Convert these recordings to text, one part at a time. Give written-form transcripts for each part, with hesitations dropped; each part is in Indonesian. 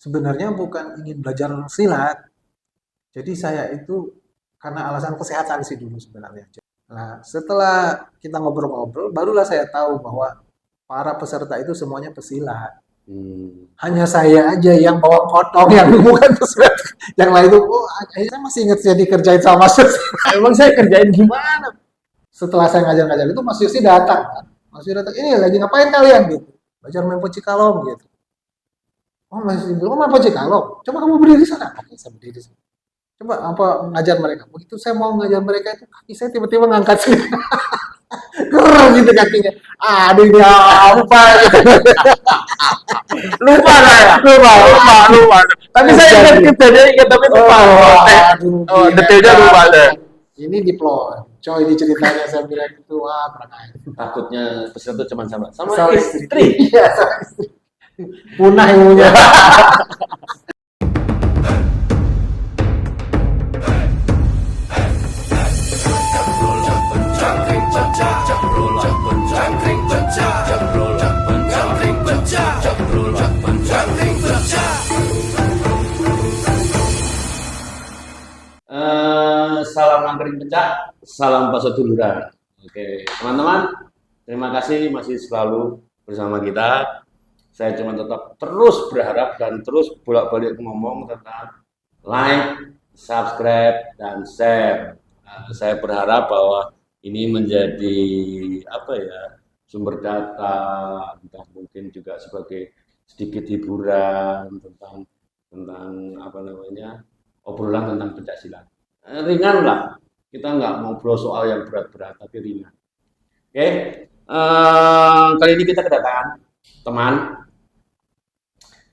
Sebenarnya bukan ingin belajar silat. Jadi saya itu karena alasan kesehatan sih dulu sebenarnya. Nah, setelah kita ngobrol-ngobrol, barulah saya tahu bahwa para peserta itu semuanya pesilat. Hmm. Hanya saya aja yang bawa potong yang bukan pesilat. Yang lain itu, oh, akhirnya masih ingat saya dikerjain sama Mas Yosi. Emang saya kerjain gimana? Setelah saya ngajar-ngajar itu Mas Yosi datang kan. Mas Yosi datang, ini lagi ngapain kalian gitu? Belajar main Kalong gitu. Oh Mas Yosi bilang, oh main Kalong. Coba kamu berdiri di sana. Oke, saya berdiri di sana. Coba apa ngajar mereka. Begitu saya mau ngajar mereka itu kaki saya tiba-tiba ngangkat sih. Keren gitu kakinya. Aduh ini apa gitu. Lupa saya. Lupa. Tapi saya ingat kejadian ingat tapi lupa. Detailnya lupa deh. Ini diplot. Coy di ceritanya saya bilang itu pernah aja. Takutnya peserta cuma sama istri. Iya, sama istri. Punah ilmunya. Salam angkring pecah, salam bakso duluran. Oke, teman-teman, terima kasih masih selalu bersama kita. Saya cuma tetap terus berharap dan terus bolak-balik ngomong tentang like, subscribe, dan share. Saya berharap bahwa ini menjadi sumber data, entah mungkin juga sebagai sedikit hiburan tentang obrolan tentang pencaksilat. Ringan lah, kita nggak ngobrol soal yang berat-berat tapi ringan. Oke, kali ini kita kedatangan teman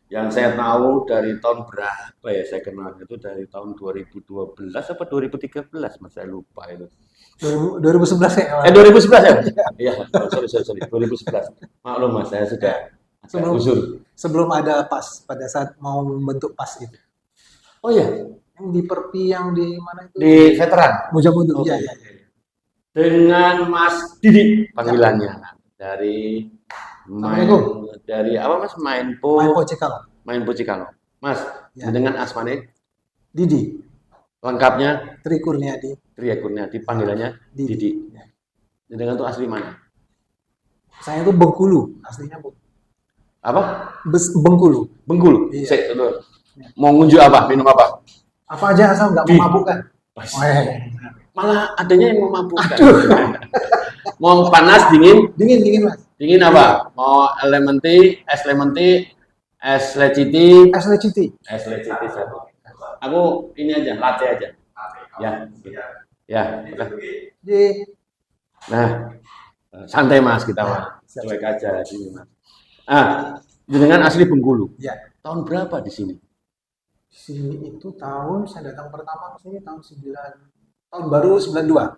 yang saya tahu dari tahun berapa ya, saya kenal itu dari tahun 2012 apa 2013, mas saya lupa itu. 2011 ya? 2011 ya? Iya, sorry, 2011. Maklum mas, saya sudah sebelum ada PAS, pada saat mau membentuk PAS itu. Oh iya, yang di Perpi yang di mana itu? Di veteran. Mujamudu. Iya. Dengan Mas Didi panggilannya dari apa mas? Mainpo Cikalong. Mas, dengan asmane Didi. Lengkapnya Tri Kurniadi, panggilannya Didi. Ya. Dengan itu asli mana? Saya itu Bengkulu, aslinya apa? Bengkulu. Iya. Mau ngunjuk apa? Minum apa? Apa aja asal nggak memabukkan. Malah adanya yang memabukkan. Mau panas, dingin mas. Dingin apa? Mau es lemon tea, es leciti satu. Aku ini aja, latte aja. Ya. Nah, santai mas kita mas. Cuek aja sini mas. Dengan asli Bengkulu. Ya. Tahun berapa di sini? Di sini itu saya datang pertama ke sini tahun baru 92.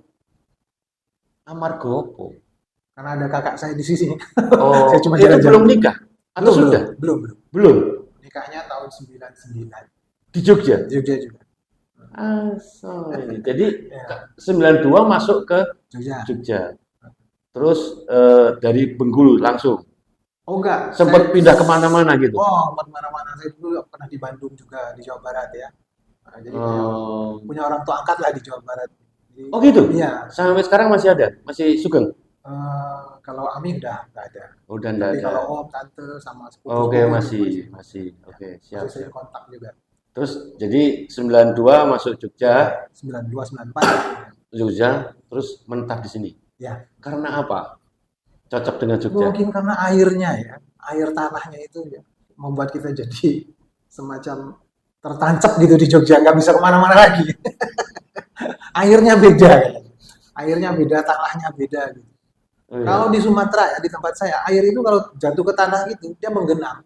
Amargopo. Karena ada kakak saya di sini. Oh, saya cuma itu belum nikah? Atau sudah? Belum. Nikahnya tahun 99. Di Jogja? Jogja juga. Jadi 92 masuk ke Jogja. Terus dari Bengkulu langsung? Oh enggak. Sempat pindah kemana-mana gitu? Oh, kemana-mana. Saya dulu pernah di Bandung juga, di Jawa Barat ya. Nah, jadi punya orang tua angkat lah di Jawa Barat. Jadi, oh gitu? Iya. Sampai sekarang masih ada? Masih Sugeng? Kalau Ami udah nggak ada. Udah nggak ada. Kalau om, tante, sama sepupu. Oke, masih. Oke, siap. Masih kontak juga. Terus jadi 92 masuk Jogja. 92, 94. Jogja, terus menetap di sini. Ya. Karena apa? Cocok dengan Jogja? Mungkin karena airnya ya. Air tanahnya itu ya, membuat kita jadi semacam tertancap gitu di Jogja. Nggak bisa kemana-mana lagi. Airnya beda. Tanahnya beda gitu. Oh, iya. Kalau di Sumatera ya, di tempat saya, air itu kalau jatuh ke tanah itu dia menggenang.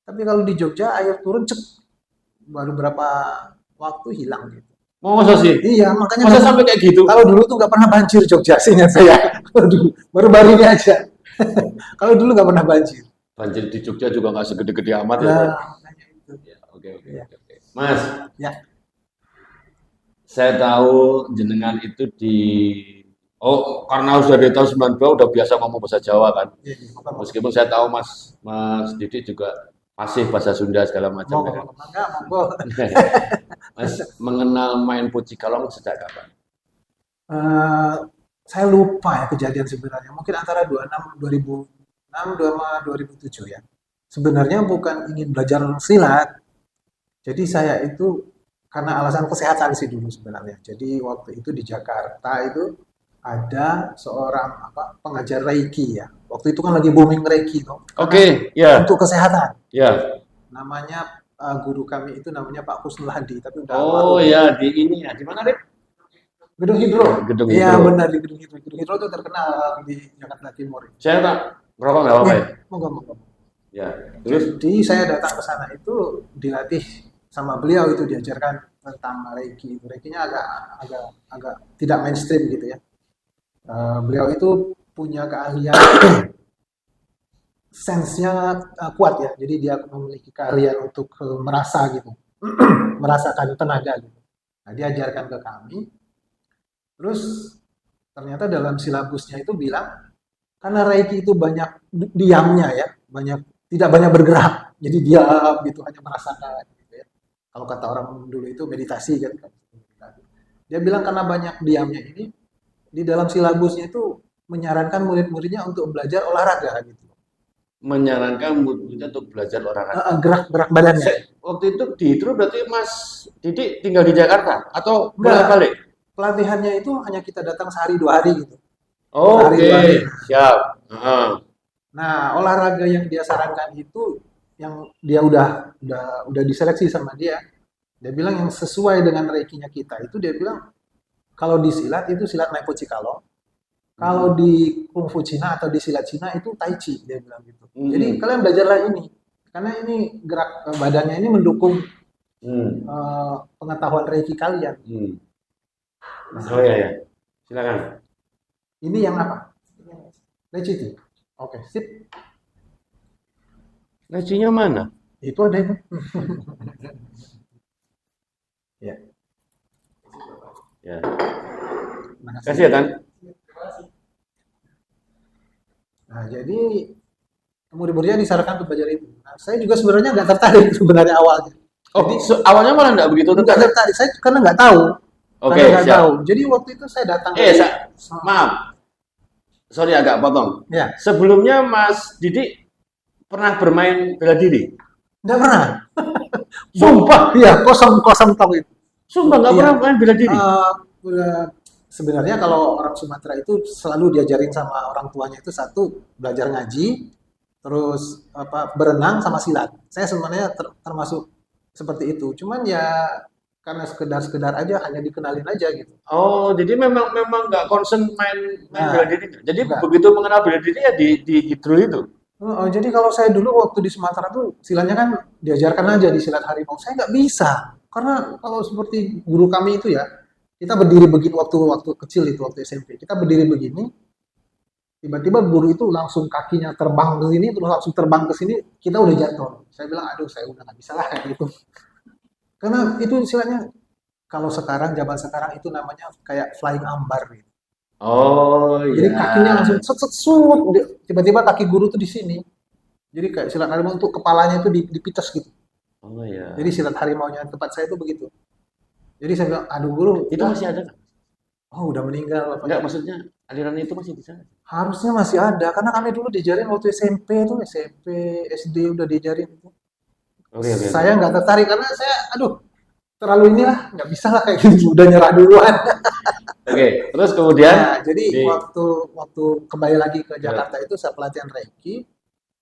Tapi kalau di Jogja air turun baru berapa waktu hilang gitu. Masa sih? Iya, makanya masa sampai kayak gitu? Kalau dulu tuh nggak pernah banjir Jogja sih ingat saya. Baru-baru ini aja. Kalau dulu nggak pernah banjir. Banjir di Jogja juga nggak segede-gede amat ya. Oke. Mas. Ya. Saya tahu jenengan itu karena sudah dari tahun 92 udah biasa ngomong bahasa Jawa kan. Meskipun saya tahu Mas Didi juga fasih bahasa Sunda segala macam. Monggo, Ya. monggo, mangga, monggo. Mas mengenal main Pujikalong sejak kapan? Eh, saya lupa ya kejadian sebenarnya. Mungkin antara 2006 sama 2007 ya. Sebenarnya bukan ingin belajar silat. Jadi saya itu karena alasan kesehatan sih dulu sebenarnya. Jadi waktu itu di Jakarta itu ada seorang pengajar Reiki ya. Waktu itu kan lagi booming Reiki tuh. Karena Oke, ya, untuk kesehatan. ya. Namanya guru kami itu namanya Pak Husnul Hadi, tapi udah Oh almarhum. ya, di ini ya. Di mana, Rip? Gedung Hidro. Gedung Iya Hidro. benar di Gedung Hidro. Gedung Hidro itu terkenal di Jakarta Timur. Saya tak ngerokok nggak apa-apa Iya, ya? monggo monggo. Ya. Terus? Jadi saya datang ke sana itu dilatih sama beliau itu diajarkan tentang Reiki. Reikinya agak agak agak tidak mainstream gitu ya. Beliau itu punya keahlian sense-nya kuat ya. Jadi dia memiliki keahlian untuk merasa gitu. Merasakan tenaga gitu. Nah, diajarkan ke kami. Terus ternyata dalam silabusnya itu bilang karena Reiki itu banyak diamnya ya, tidak banyak bergerak. Jadi diam gitu hanya merasakan gitu ya. Kalau kata orang dulu itu meditasi kan. Dia bilang karena banyak diamnya ini di dalam silabusnya itu menyarankan murid-muridnya untuk belajar olahraga gitu. Menyarankan muridnya untuk belajar olahraga. Gerak-gerak badannya. Waktu itu di Hidro berarti Mas Didik tinggal di Jakarta atau Enggak. balik? Pelatihannya itu hanya kita datang sehari 2 hari gitu. Oh, Sehari, 2 hari. siap. Heeh. Nah, olahraga yang dia sarankan itu yang dia udah diseleksi sama dia. Dia bilang yang sesuai dengan reikinya kita itu dia bilang kalau di silat itu silat Nai Pujikalong. Kalau di kungfu Cina atau di silat Cina itu Tai Chi dia bilang gitu. Jadi kalian belajarlah ini karena ini gerak badannya ini mendukung pengetahuan reiki kalian. Oh ya. Silakan. Ini yang apa? Leci. Oke, sip. Lecinya mana? Itu ada itu. Ya. Ya. Terima Kasih ya, Tan. Nah, jadi murid-muridnya disarankan untuk belajar itu. Nah, saya juga sebenarnya nggak tertarik sebenarnya awalnya. Oh, awalnya malah nggak begitu Nggak tertarik. tertarik, saya karena nggak tahu. Oke, Karena nggak siap. tahu. Jadi waktu itu saya datang. Maaf. Sorry agak potong. Ya, Sebelumnya Mas Didik pernah bermain bela diri? nggak pernah. Sumpah, iya kosong tong itu. Sumpah nggak Iya. pernah main bela diri? Sebenarnya kalau orang Sumatera itu selalu diajarin sama orang tuanya itu satu belajar ngaji, terus berenang sama silat. Saya sebenarnya termasuk seperti itu. Cuman ya karena sekedar aja hanya dikenalin aja gitu. Oh, jadi memang nggak concern main Nah, bela diri. Jadi enggak. begitu mengenal bela diri ya di Hidro itu. Jadi kalau saya dulu waktu di Sumatera tuh silatnya kan diajarkan aja di silat harimau. Saya nggak bisa karena kalau seperti guru kami itu ya kita berdiri begini waktu kecil itu waktu SMP kita berdiri begini tiba-tiba guru itu langsung kakinya terbang ke sini terus langsung terbang ke sini kita udah jatuh. Saya bilang aduh saya udah nggak bisa lah kayak gitu. Karena itu silatnya kalau sekarang zaman sekarang itu namanya kayak flying ambar gitu. Oh Jadi iya. kakinya langsung set tiba-tiba kaki guru tuh di sini. Jadi kayak silat harimau untuk kepalanya itu dipites gitu. Oh iya. Jadi silat harimaunya tempat saya itu begitu. Jadi saya bilang, aduh guru, Itu masih ada nggak? oh udah meninggal bapaknya. Enggak, maksudnya aliran itu masih di sana. Harusnya masih ada, karena kami dulu diajarin waktu SMP tuh, SMP, SD udah diajarin itu. Oke. Saya nggak tertarik karena saya, aduh, terlalu inilah, nggak bisa lah kayak gitu, udah nyerah duluan. Oke, terus kemudian Nah, jadi di- waktu kembali lagi ke Jakarta itu saya pelatihan Reiki,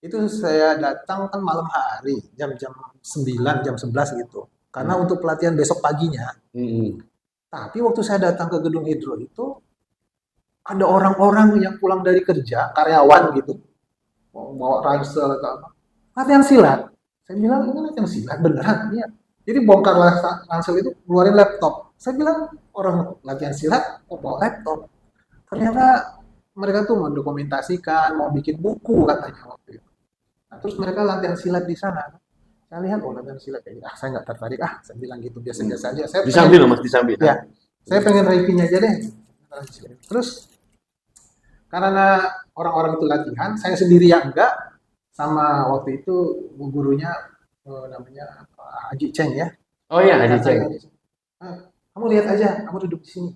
itu saya datang kan malam hari, jam-jam 9, jam 11 gitu. Karena untuk pelatihan besok paginya, Mm-mm. tapi waktu saya datang ke Gedung Hidro itu ada orang-orang yang pulang dari kerja, karyawan gitu, bawa ransel atau apa, latihan silat. Saya bilang ini latihan silat beneran, iya. Jadi bongkarlah ransel itu, keluarin laptop. Saya bilang orang latihan silat, bawa laptop. Ternyata mereka tuh mendokumentasikan, mau bikin buku katanya waktu itu. Nah, terus mereka latihan silat di sana. Saya lihat, oh latihan silat kayak gitu. Saya nggak tertarik. Saya bilang gitu biasa-biasa aja. Saya Disambil Mas, disambil. Ya, saya pengen reikinya aja deh. Terus karena orang-orang itu latihan, saya sendiri yang enggak, sama waktu itu gurunya namanya Haji Cheng ya. Oh iya, Haji Ceng. Katanya Haji Cheng, "Ah, kamu lihat aja, kamu duduk di sini."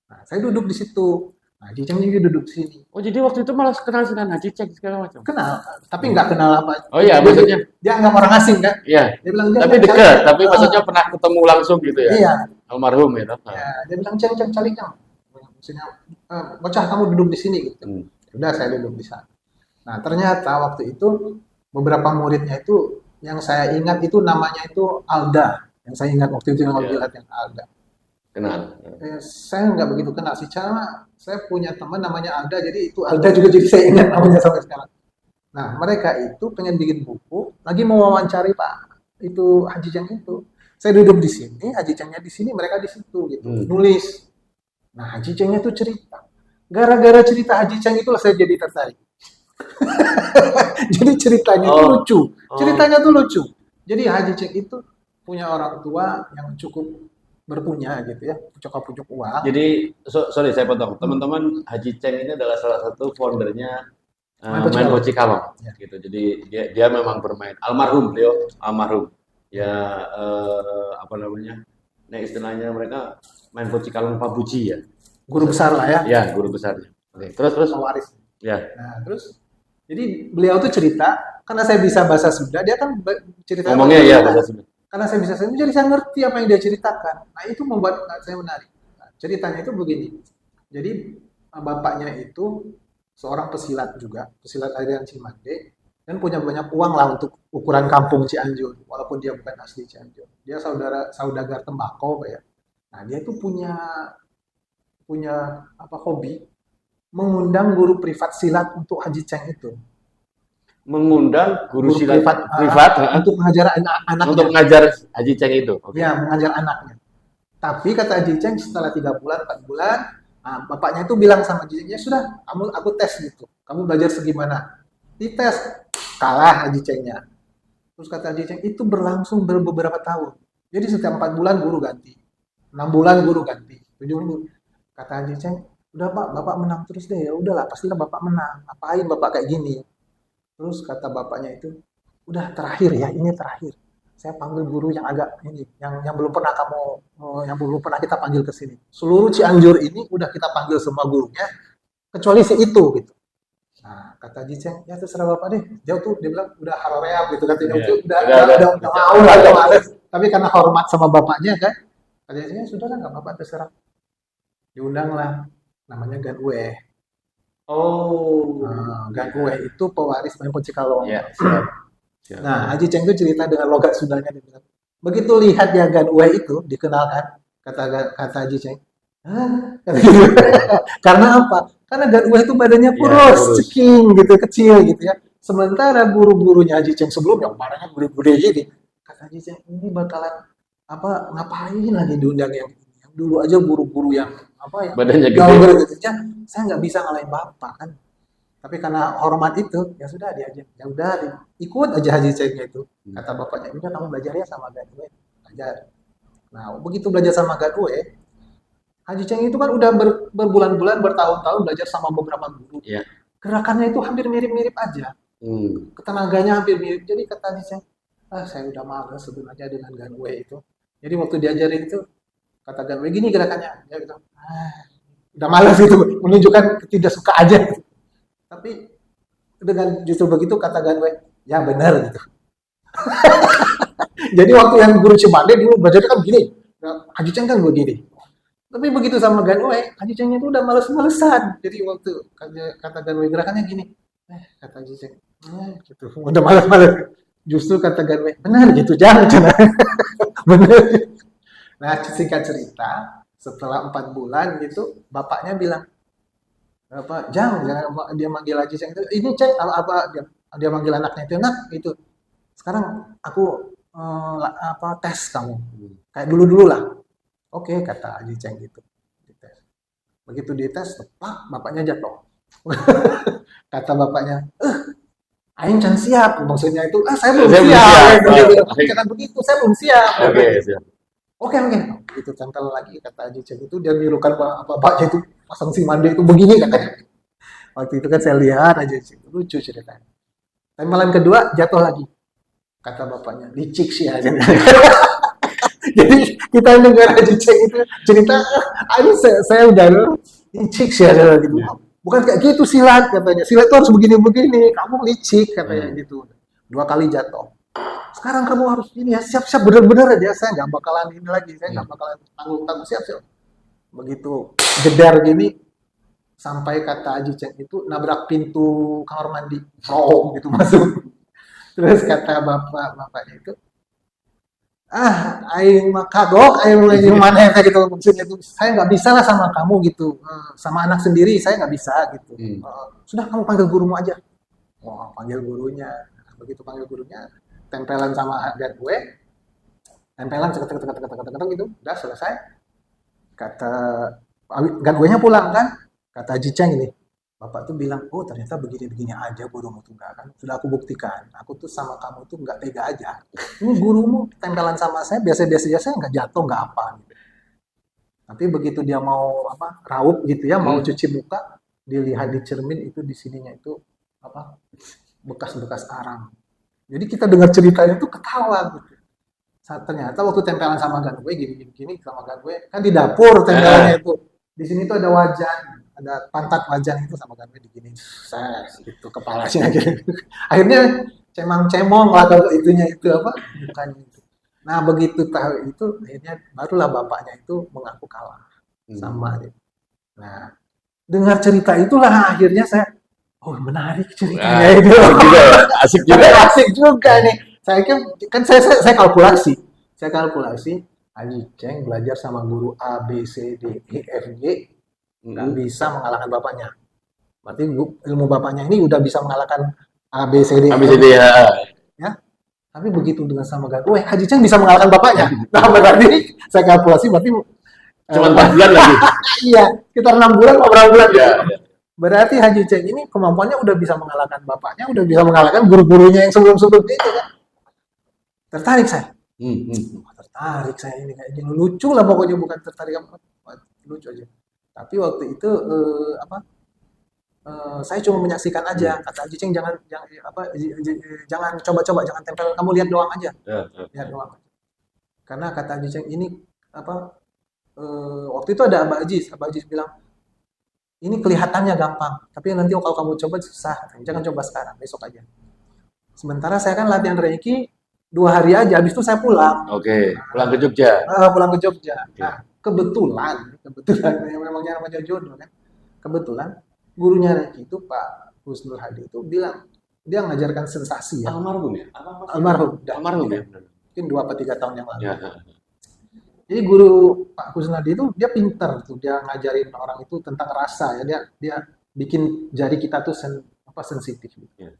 Nah, saya duduk di situ. Nah, Haji Cheng juga duduk di sini. Oh, jadi waktu itu malah kenal dengan Haji Ceng segala macam. Kenal, tapi nggak kenal apa. Oh iya, Dia, maksudnya, dia anggap orang asing kan. iya. Dia bilang, "Ceng, Tapi Ceng, cari dekat, Ceng." tapi maksudnya pernah ketemu langsung gitu ya. Iya, Almarhum ya, toh? ya, dia bilang, "Ceng, Ceng, cari Ceng." Maksudnya, bocah kamu duduk di sini gitu. Hmm. Udah saya duduk di sana. Nah, ternyata waktu itu beberapa muridnya itu yang saya ingat itu namanya itu Alda. Yang saya ingat waktu itu yang Ya, lihat yang Alda. kenal. Saya nggak begitu kenal sih, cara saya punya teman namanya Alda, jadi itu Alda juga jadi saya ingat namanya sampai sekarang. Nah, mereka itu pengen bikin buku, lagi mau wawancari Pak itu Haji Cheng itu. Saya duduk di sini, Haji Chengnya di sini, mereka di situ gitu, Hmm. nulis. Nah, Haji Chengnya itu cerita. Gara-gara cerita Haji Cheng itulah saya jadi tertarik. Jadi ceritanya itu Oh, lucu. oh. Ceritanya tuh lucu. Jadi Haji Cheng itu punya orang tua yang cukup berpunya gitu ya, pucuk-pucuk uang. Jadi, sorry saya potong. Teman-teman, Haji Ceng ini adalah salah satu foundernya Main Main Cikalong. Poci Kalong. Ya. Gitu. Jadi dia memang bermain. Almarhum beliau, almarhum. Ya, apa namanya? Nah istilahnya mereka Main Poci Kalong Pabuji ya. Guru besar lah ya, Ya, guru besarnya. Oke, terus. pewaris. Ya. Nah, terus jadi beliau tuh cerita, karena saya bisa bahasa Sunda, dia kan cerita Ngomongnya ya bahasa Sunda. karena saya bisa Sunda, jadi saya ngerti apa yang dia ceritakan. Nah, itu membuat saya menarik. Nah, ceritanya itu begini. Jadi bapaknya itu seorang pesilat juga, pesilat aliran Cimande, dan punya banyak uang lah untuk ukuran kampung Cianjur, walaupun dia bukan asli Cianjur. Dia saudagar tembakau, Pak ya. Nah, dia itu punya punya apa hobi mengundang guru privat silat untuk Haji Cheng itu. Mengundang guru Guru silat privat, privat untuk mengajar anaknya. untuk mengajar Haji Ceng itu. Oke. Ya, mengajar anaknya. Tapi kata Haji Cheng setelah 3 bulan, 4 bulan, bapaknya itu bilang sama Haji Cheng, ya sudah, aku tes gitu. Kamu belajar segimana? Dites, kalah Haji Chengnya. Terus kata Haji Cheng, itu berlangsung beberapa tahun. Jadi setiap 4 bulan guru ganti. 6 bulan guru ganti. 7 bulan. Kata Haji Cheng, udah Pak, Bapak menang terus deh. Ya udahlah, pastilah Bapak menang. Ngapain Bapak kayak gini? Terus kata bapaknya itu, udah terakhir ya, ini terakhir. Saya panggil guru yang agak ini, yang belum pernah yang belum pernah kita panggil ke sini. Seluruh Cianjur ini udah kita panggil semua gurunya, kecuali si itu gitu. Nah, kata Jiceng, ya terserah Bapak deh. Dia bilang udah haroreap gitu katanya. Iya. Udah mau lah, udah males. Tapi karena hormat sama bapaknya kan, katanya sudah lah nggak apa-apa terserah. Diundang lah, namanya Ganue. Oh. Ganue itu pewaris Main Poci Kalong. Ya, siap. Siap. Nah, Haji Cheng itu cerita dengan logat Sundanya, dia bilang, begitu lihat ya Ganue itu dikenalkan, kata Haji Cheng, "Hah?" Kata gitu. Karena apa? Karena Ganue itu badannya kurus, kurus. ceking gitu, kecil gitu ya. Sementara guru-gurunya Haji Cheng sebelumnya badannya gede-gede gini. Kata Haji Cheng, ini bakalan apa ngapain lagi diundang yang ini? Yang dulu aja guru-guru yang apa ya? Badannya Jauh gede. gitu ya. Saya nggak bisa ngalahin bapak kan. Tapi karena hormat itu, ya sudah diajar. Ya udah ikut aja Haji Chengnya itu. Kata bapaknya, udah kamu belajar ya sama Ganue. Belajar. Nah, begitu belajar sama Ganue, Haji Cheng itu kan udah berbulan-bulan, bertahun-tahun belajar sama beberapa guru. Iya. Gerakannya itu hampir mirip-mirip aja. Ketenaganya hampir mirip. Jadi kata Haji Cheng, saya udah males sebenarnya dengan Ganue itu. Jadi waktu diajarin itu, kata Ganue, gini gerakannya. Dia gitu, udah males gitu, menunjukkan tidak suka aja gitu. Tapi dengan justru begitu kata Ganue, ya benar gitu. Jadi waktu yang guru Cimande dulu belajar kan gini, Haji Cheng kan begini. Tapi begitu sama Ganue, Haji Chengnya itu udah males-malesan. Jadi waktu kata Ganue gerakannya gini, kata Haji Cheng, gitu, udah males-males. Justru kata Ganue, benar gitu, jangan. Benar. Nah, singkat cerita, setelah 4 bulan gitu, bapaknya bilang, apa jangan dia manggil Haji Cheng itu ini Cheng apa dia manggil anaknya itu itu sekarang aku tes kamu kayak dulu lah. Oke, kata Haji Cheng gitu, dites. Begitu dites tepat bapaknya jatuh. Kata bapaknya, aing can siap, maksudnya itu saya belum siap. Jangan begitu, saya belum siap. Oke, begitu tempel lagi kata Haji Cheng itu, dia nirukan bapaknya itu pasang si Mande itu begini katanya. Waktu itu kan saya lihat aja sih, lucu ceritanya. Tempelan kedua jatuh lagi. Kata bapaknya, licik sih aja. Jadi kita dengar Haji Ceng itu cerita, aduh saya udah licik sih aja gitu. Bukan kayak gitu silat katanya. Silat itu harus begini-begini. Kamu licik katanya gitu. 2 kali jatuh. Sekarang kamu harus ini ya, siap-siap bener-bener aja. Saya nggak bakalan ini lagi. Saya nggak bakalan tanggung-tanggung, siap-siap. Begitu jedar gini, sampai kata Haji Ceng itu nabrak pintu kamar mandi. Gitu masuk. Terus kata bapaknya itu, aing mah kagok, aing mana yang kayak gitu maksudnya itu, saya nggak bisa lah sama kamu gitu. Sama anak sendiri saya nggak bisa gitu. Sudah kamu panggil gurumu aja. Wah, panggil gurunya. Begitu panggil gurunya, tempelan sama harga gue, tempelan ceketek gitu, udah selesai. Kata gue nya pulang kan, kata Haji Ceng ini, bapak tuh bilang, oh ternyata begini-begini aja gurumu tuh enggak kan. Sudah aku buktikan, aku tuh sama kamu tuh nggak tega aja. Ini gurumu tempelan sama saya biasa-biasa aja, saya nggak jatuh nggak apa. Gitu. Tapi begitu dia mau apa raup gitu ya, mau cuci muka, dilihat di cermin itu di sininya itu apa bekas-bekas arang. Jadi kita dengar ceritanya tuh ketawa gitu. Ternyata waktu tempelan sama gan gue gini sama gan gue kan di dapur tempelannya itu. Di sini tuh ada wajan, ada pantat wajan itu sama gan gue digini. Saya gitu kepalanya gitu. Akhirnya cemang-cemong lah kalau itunya itu apa bukannya itu. Nah begitu tahu itu akhirnya barulah bapaknya itu mengaku kalah sama dia. Nah dengar cerita itulah akhirnya saya oh menarik ceritanya itu. Asik juga. Asik juga nih. Saya kalkulasi. Haji Ceng belajar sama guru A, B, C, D, E, F, G nggak bisa mengalahkan bapaknya. Berarti ilmu bapaknya ini udah bisa mengalahkan A, B, C, D, ya. Tapi begitu dengan sama Gan, Haji Ceng bisa mengalahkan bapaknya. Nah berarti saya kalkulasi berarti cuma 4 bulan lagi. Iya, sekitar 6 bulan, beberapa bulan. Ya. Berarti Haji Ceng ini kemampuannya udah bisa mengalahkan bapaknya, udah bisa mengalahkan guru-gurunya yang sebelum-sebelumnya itu kan. Tertarik saya. Tertarik saya ini kayak gini. Lucu lah pokoknya, bukan tertarik apa. Lucu aja. Tapi waktu itu saya cuma menyaksikan aja. Kata Haji Ceng jangan coba-coba, jangan tempel, kamu lihat doang aja. Lihat doang. Karena kata Haji Ceng ini waktu itu ada Abah Ajis bilang ini kelihatannya gampang, tapi nanti kalau kamu coba susah. Jangan coba sekarang, besok aja. Sementara saya kan latihan Reiki 2 hari aja, habis itu saya pulang. Oke, pulang ke Jogja. Pulang ke Jogja. Okay. Nah, kebetulan memangnya namanya jodoh kan. Kebetulan gurunya Reiki itu Pak Husnul Hadi itu bilang dia ngajarkan sensasi ya. Almarhum ya? Almarhum ya? Mungkin 2 atau 3 tahun yang lalu. Ya. Jadi guru Pak Kusnadi itu dia pinter tuh, dia ngajarin orang itu tentang rasa ya, dia bikin jari kita tuh sensitif. Gitu. Ya.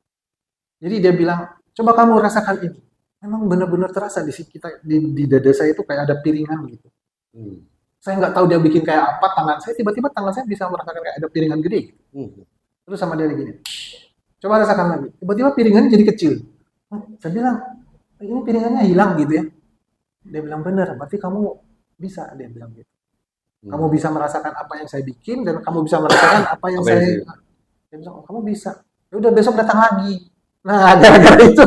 Jadi dia bilang, coba kamu rasakan ini. Memang benar-benar terasa di kita di dada saya itu kayak ada piringan gitu. Saya nggak tahu dia bikin kayak apa tangan saya, tiba-tiba tangan saya bisa merasakan kayak ada piringan gede. Gitu. Terus sama dia gini, coba rasakan lagi. Tiba-tiba piringannya jadi kecil. Saya bilang, ini piringannya hilang gitu ya. Dia bilang benar, berarti kamu bisa, dia bilang gitu. Kamu bisa merasakan apa yang saya bikin dan kamu bisa merasakan apa yang saya. Dia bilang, oh, kamu bisa. Ya udah besok datang lagi. Nah, gara-gara itu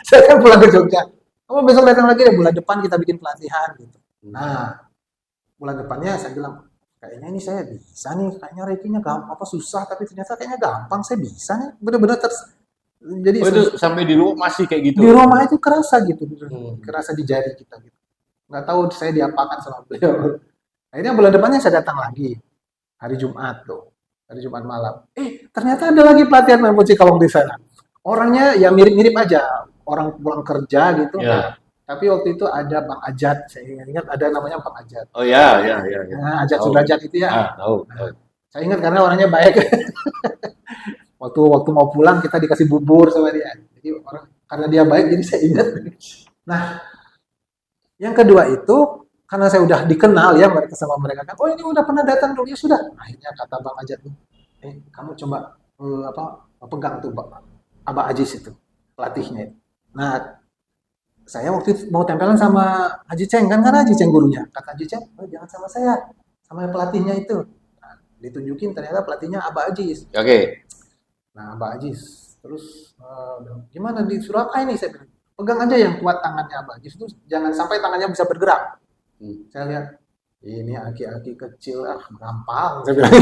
saya kan pulang ke Jogja. Kamu besok datang lagi deh, bulan depan kita bikin pelatihan gitu. Nah, bulan depannya saya bilang, kayaknya ini saya bisa nih, kayaknya Reikinya gampang, apa susah, tapi ternyata kayaknya gampang, saya bisa nih, bener-bener jadi itu sampai di rumah masih kayak gitu. Di rumah itu kerasa gitu, kerasa di jari kita gitu. Nggak tahu saya diapakan sama beliau. Akhirnya bulan depannya saya datang lagi hari Jumat tuh, hari Jumat malam. Ternyata ada lagi pelatihan Mamuci Kawang di sana. Orangnya ya mirip-mirip aja, orang pulang kerja gitu. Ya. Tapi waktu itu ada Bang Ajat, saya ingat ada namanya Bang Ajat. Oh ya. Nah, Ajat Sudrajat itu ya. Tahu. Saya ingat karena orangnya baik. Waktu mau pulang kita dikasih bubur sama dia. Jadi karena dia baik jadi saya ingat. Nah, yang kedua itu karena saya udah dikenal ya sama mereka kan. Oh ini udah pernah datang dulu ya sudah. Akhirnya kata Bang Ajat tuh, kamu coba pegang tuh Abah Ajis itu pelatihnya. Nah, saya waktu itu mau tempelan sama Haji Ceng kan karena Haji Ceng gurunya. Kata Haji Ceng, jangan sama saya, sama pelatihnya itu. Nah, ditunjukin ternyata pelatihnya Abah Ajis. Oke. Nah, Abah Ajis Terus bilang, gimana disuruh apa ini? Saya bilang, pegang aja yang kuat tangannya Abah Ajis itu, jangan sampai tangannya bisa bergerak. Saya lihat, ini aki-aki kecil, gampang. Saya bilang,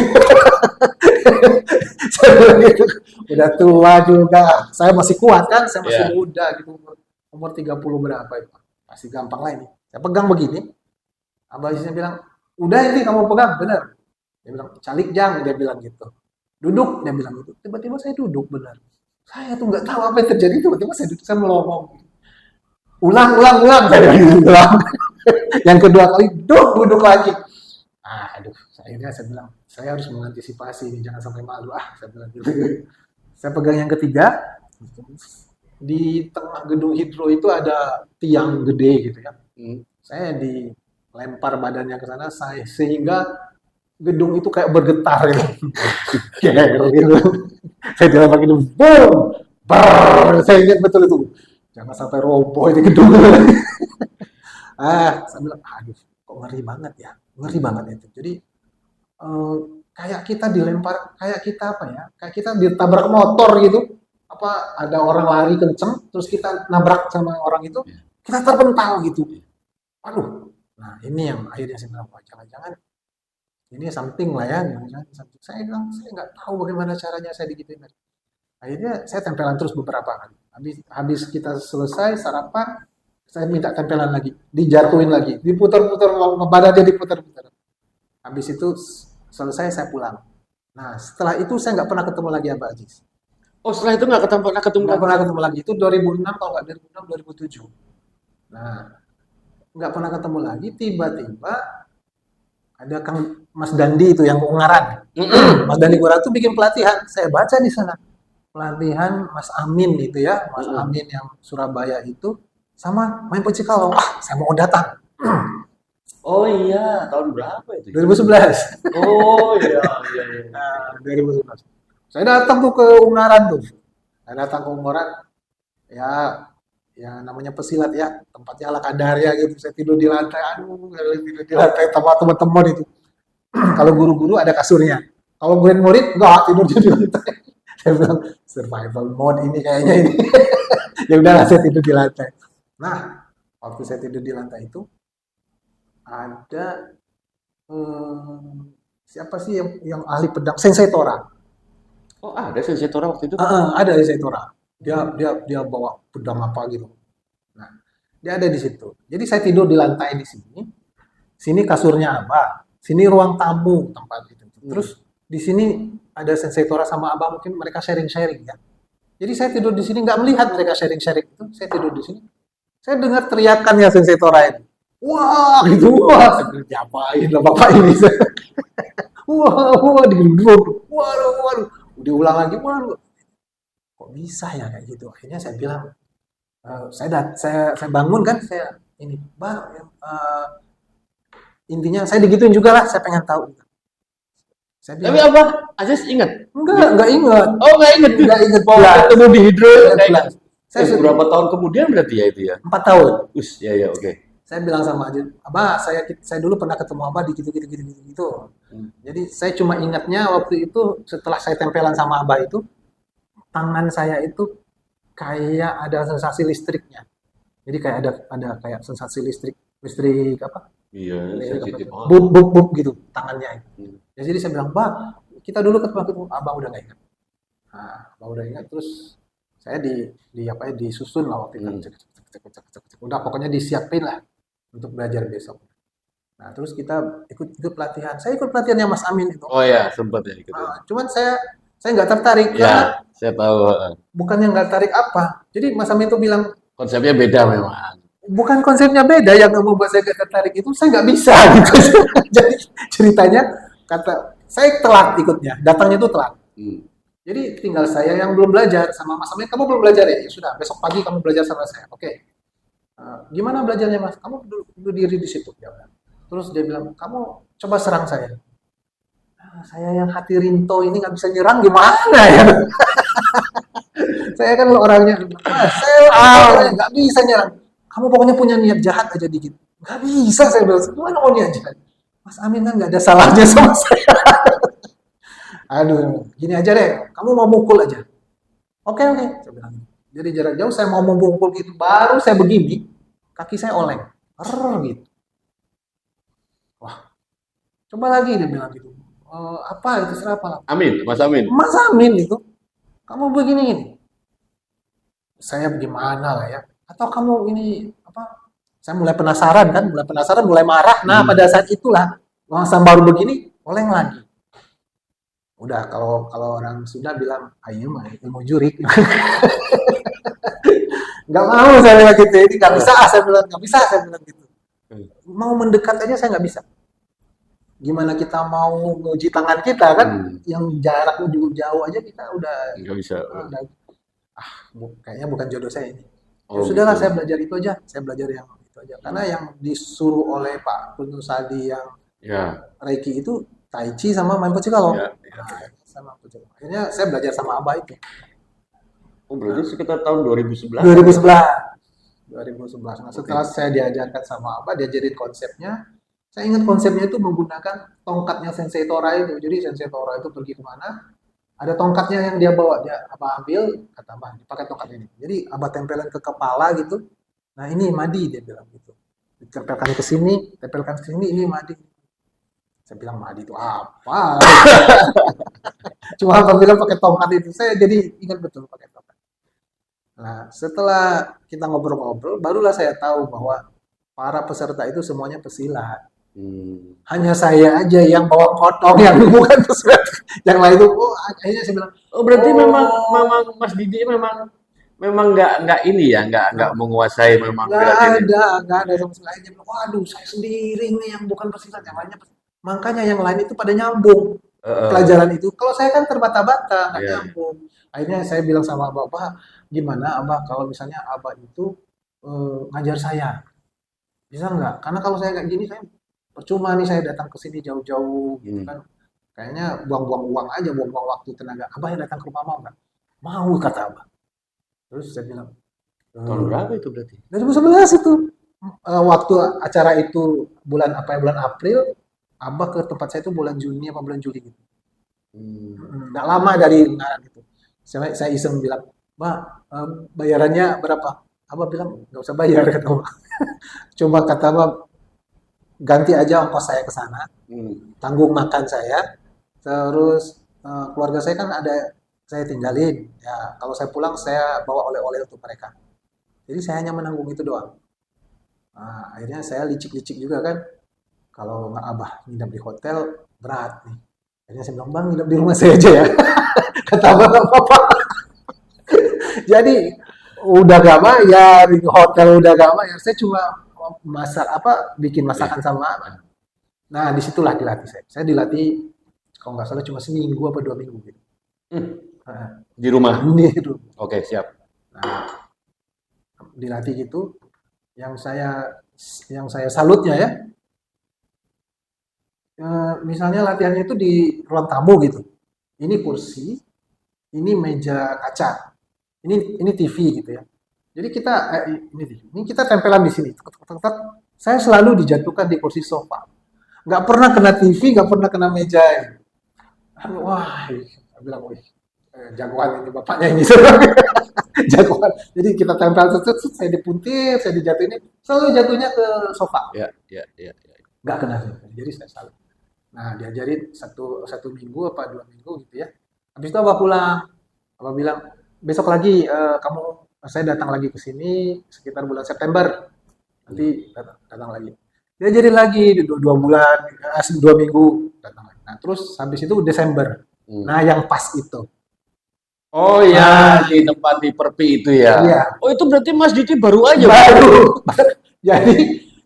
saya bilang gitu, udah tua juga. Saya masih kuat kan, saya masih Iya. muda gitu, umur 30 berapa itu. Masih gampang lah ini. Saya pegang begini, Abah Ajisnya bilang, udah ini kamu pegang, bener. Dia bilang, calik jang, dia bilang gitu. Duduk, dia bilang gitu. Tiba-tiba saya duduk, benar. Saya tuh nggak tahu apa yang terjadi, tiba-tiba saya duduk, saya melomong. Ulang, ulang, ulang, saya bilang gitu, ulang. Yang kedua kali, duduk lagi. Aduh, akhirnya saya bilang, saya harus mengantisipasi ini, jangan sampai malu. Saya bilang gitu. Saya pegang yang ketiga, di tengah gedung hidro itu ada tiang gede gitu ya. Saya dilempar badannya ke sana, sehingga gedung itu kayak bergetar gitu. Gitu. Saya dilempar gitu, boom, brrr, saya ingat betul itu. Jangan sampai roboh ini gedung. Saya bilang, aduh, kok ngeri banget ya, ngeri banget itu. Jadi kayak kita dilempar, kayak kita apa ya, kayak kita ditabrak motor gitu. Apa ada orang lari kenceng, terus kita nabrak sama orang itu, kita terpental gitu. Aduh, nah ini yang akhirnya saya bilang, wah jangan-jangan ini something lah ya, something. Saya bilang, saya nggak tahu bagaimana caranya saya digituin. Akhirnya saya tempelan terus beberapa kali. Habis kita selesai sarapan, saya minta tempelan lagi, dijatuhin lagi, diputar-putar, badannya diputar-putar. Habis itu selesai saya pulang. Nah setelah itu saya nggak pernah ketemu lagi Abah Ajis. Oh, setelah itu nggak ketemu Nggak lagi? pernah ketemu lagi. Itu 2006 kalau nggak 2006 2007. Nah nggak pernah ketemu lagi. Tiba-tiba ada Kang Mas Dandi itu yang Ungaran. Mas Dandi Ungaran itu bikin pelatihan. Saya baca di sana pelatihan Mas Amin itu ya, Mas Amin yang Surabaya itu sama main Pecikalong. Saya mau datang. Oh iya, tahun berapa itu? 2011. Oh iya, iya, iya. Nah, 2011. Saya datang tuh ke Ungaran tuh. Saya datang ke Ungaran, ya ya namanya pesilat ya, tempatnya ala kadarnya gitu. Saya tidur di lantai, aduh, saya tidur di lantai sama teman-teman itu. Kalau guru-guru ada kasurnya. Kalau murid-murid enggak tidur di lantai. Saya bilang survival mode ini kayaknya ini. Ya udahlah saya tidur di lantai. Nah, waktu saya tidur di lantai itu ada siapa sih yang ahli pedang Sensei Tora. Oh, ada Sensei Tora waktu itu? Ada Sensei Tora. Dia bawa pedang apa gitu. Nah, dia ada di situ. Jadi saya tidur di lantai di sini. Sini kasurnya Abah, sini ruang tamu tempat itu. Terus di sini ada Sensei Tora sama Abah, mungkin mereka sharing-sharing ya. Jadi saya tidur di sini nggak melihat mereka sharing-sharing itu. Saya tidur di sini. Saya dengar teriakannya Sensei Tora itu. Wah, gitu. Wah, saya bilang, diapain lah Bapak ini. Wah, digendut. Waduh, waduh. Diulang lagi, waduh. Kok bisa ya kayak gitu? Akhirnya saya bilang, saya bangun kan, saya ini, Bang, intinya saya digituin juga lah, saya pengen tahu. Saya Tapi bilang, apa? Aziz ingat? enggak ingat. Oh, nggak ingat. Enggak ingat Mau jelas. ketemu di Hidro, nggak ingat. Saya sudah Berapa tahun kemudian berarti ya itu ya? 4 tahun. Ya, ya, oke. Saya bilang sama Ajit, Abah, saya dulu pernah ketemu Abah di gitu. Jadi saya cuma ingatnya waktu itu setelah saya tempelan sama Abah itu, tangan saya itu kayak ada sensasi listriknya. Jadi kayak ada kayak sensasi listrik apa? Iya, sensitif. Bub bub bub gitu tangannya itu. Ya, jadi saya bilang, Bah, kita dulu ketemu Abah udah nggak ingat. Nah, Abah udah ingat terus saya di apa ya disusun lah waktu itu. Udah pokoknya disiapin lah untuk belajar besok. Nah, terus kita ikut pelatihan. Saya ikut pelatihannya Mas Amin itu. Oh ya, sempat ya ikut. Cuman saya nggak tertarik Ya, karena saya tahu. bukannya nggak tertarik apa. Jadi Mas Amin itu bilang Konsepnya beda memang. bukan konsepnya beda yang membuat saya nggak tertarik itu saya nggak bisa gitu. Jadi ceritanya kata saya telat ikutnya, datangnya itu telat. Jadi tinggal saya yang belum belajar sama Mas Amin. Kamu belum belajar ya? Ya sudah, besok pagi kamu belajar sama saya. Oke. Gimana belajarnya Mas? Kamu berdiri di situ. Ya. Terus dia bilang, kamu coba serang saya. Saya yang hati rinto ini nggak bisa nyerang gimana ya? Saya kan orangnya, saya nggak bisa nyerang. Kamu pokoknya punya niat jahat aja dikit. Nggak bisa saya bilang, gimana mau niat jahat? Mas Amin kan nggak ada salahnya sama saya. Aduh, gini aja deh, kamu mau mukul aja. Oke, oke, saya bilang gitu. Jadi jarak jauh saya mau membungkul gitu, baru saya begini, kaki saya oleng. Gitu. Wah, coba lagi dia bilang gitu. Apa itu apa lah? Amin, Mas Amin. Mas Amin itu, kamu begini ini. Saya bagaimana lah ya? Atau kamu ini apa? Saya mulai penasaran kan, mulai marah. Nah, pada Hmm. saat itulah masa baru begini, oleng lagi. Udah kalau kalau orang Sunda bilang, ayo mah ilmu jurik. Nggak mau saya bilang gitu. Ini nggak bisa, saya bilang nggak bisa, saya bilang gitu. Mau mendekat aja saya nggak bisa. Gimana kita mau nguji tangan kita kan? Hmm. Yang jarak jauh aja kita Nggak bisa. udah kayaknya bukan jodoh saya ini. Ya Oh sudahlah, gitu. saya belajar itu aja. Saya belajar yang itu aja. Karena yang disuruh oleh Pak Kunusadi yang Ya, Reiki itu Tai Chi sama main kalau. ya, ya. Nah, sama Pochikalo. Akhirnya saya belajar sama Abah itu. Oh berarti sekitar tahun 2011. 2011. 2011. Nah, setelah Oke. saya diajarkan sama Abah, diajarin konsepnya. Saya ingat konsepnya itu menggunakan tongkatnya Sensei Tora itu. Jadi Sensei Tora itu pergi kemana, ada tongkatnya yang dia bawa, dia Abah ambil, kata Abah, dipakai tongkat ini. Jadi Abah tempelin ke kepala gitu. Nah ini madi, dia bilang gitu. Ditempelkan ke sini, tempelkan ke sini, ini madi. Saya bilang madi itu apa? Cuma Abah bilang pakai tongkat itu. Saya jadi ingat betul pakai tongkat. Nah setelah kita ngobrol-ngobrol, barulah saya tahu bahwa para peserta itu semuanya pesilat. Hmm. Hanya saya aja yang bawa potong yang bukan pesilat. Yang lain itu, oh akhirnya saya bilang, Oh berarti memang oh, memang Mas Didi memang memang nggak ini ya nggak nah, menguasai memang nggak bela diri. nggak ada sama sekali. Dia bilang, waduh, saya sendiri nih yang bukan pesilat, yang lainnya pesilat. Makanya yang lain itu pada nyambung Heeh. pelajaran itu. Kalau saya kan terbata-bata, nggak Iya, iya. nyambung. Akhirnya saya bilang sama Abah, Pak, gimana Abah kalau misalnya Abah itu ngajar saya? Bisa nggak? Karena kalau saya kayak gini, saya percuma nih saya datang ke sini jauh-jauh gitu Hmm. kan. Kayaknya buang-buang uang aja, buang-buang waktu tenaga. Abah yang datang ke rumah mau nggak? Mau, kata Abah. Terus saya bilang, Tahun "Eh, berapa itu berarti? 2011 itu. Waktu acara itu bulan apa ya, bulan April, Abah ke tempat saya itu bulan Juni apa bulan Juli gitu. Hmm. Nggak lama dari Ungaran gitu. Saya iseng bilang, Mbak, bayarannya berapa? Abah bilang, nggak usah bayar, kata Abah. Cuma kata Abah, ganti aja ongkos saya ke sana, Hmm. tanggung makan saya, terus keluarga saya kan ada saya tinggalin. Ya, kalau saya pulang saya bawa oleh-oleh untuk mereka. Jadi saya hanya menanggung itu doang. Nah, akhirnya saya licik-licik juga kan. Kalau nggak Abah nginep di hotel, berat nih. Akhirnya saya bilang, Bang, nginep di rumah saya aja ya. Kata Abah, nggak apa-apa. Jadi, udah gak bayar, di hotel udah gak bayar. Saya cuma masak apa, bikin Ya. masakan sama Abah. Nah, disitulah dilatih saya. Saya dilatih, kalau nggak salah cuma seminggu apa 2 minggu gitu. Hmm. Nah, Di rumah. ini itu. Oke, siap. Nah, dilatih gitu. Yang saya yang saya salutnya ya, misalnya latihannya itu di ruang tamu gitu. Ini kursi, ini meja kaca, ini TV gitu ya. Jadi kita ini kita tempelan di sini. Saya selalu dijatuhkan di kursi sofa. Nggak pernah kena TV, nggak pernah kena meja. Wah, saya bilang, wih, jagoan ini bapaknya ini. Jagoan. Jadi kita tempel saya dipuntir, saya dijatuhin, selalu jatuhnya ke sofa. Ya, ya, ya, ya. Nggak kena. Jadi saya salut. Nah, diajarin satu satu minggu apa 2 minggu gitu ya. Habis itu Abah pulang. Abah bilang, besok lagi saya datang lagi ke sini sekitar bulan September. Hmm. Nanti datang lagi. Diajarin lagi di 2 bulan, 2 minggu datang lagi. Nah, terus habis itu Desember. Hmm. Nah, yang pas itu. Oh ya, Nah, di tempat di Perpi itu ya. iya, Oh itu berarti Mas Didi baru aja, Mas? baru. Jadi,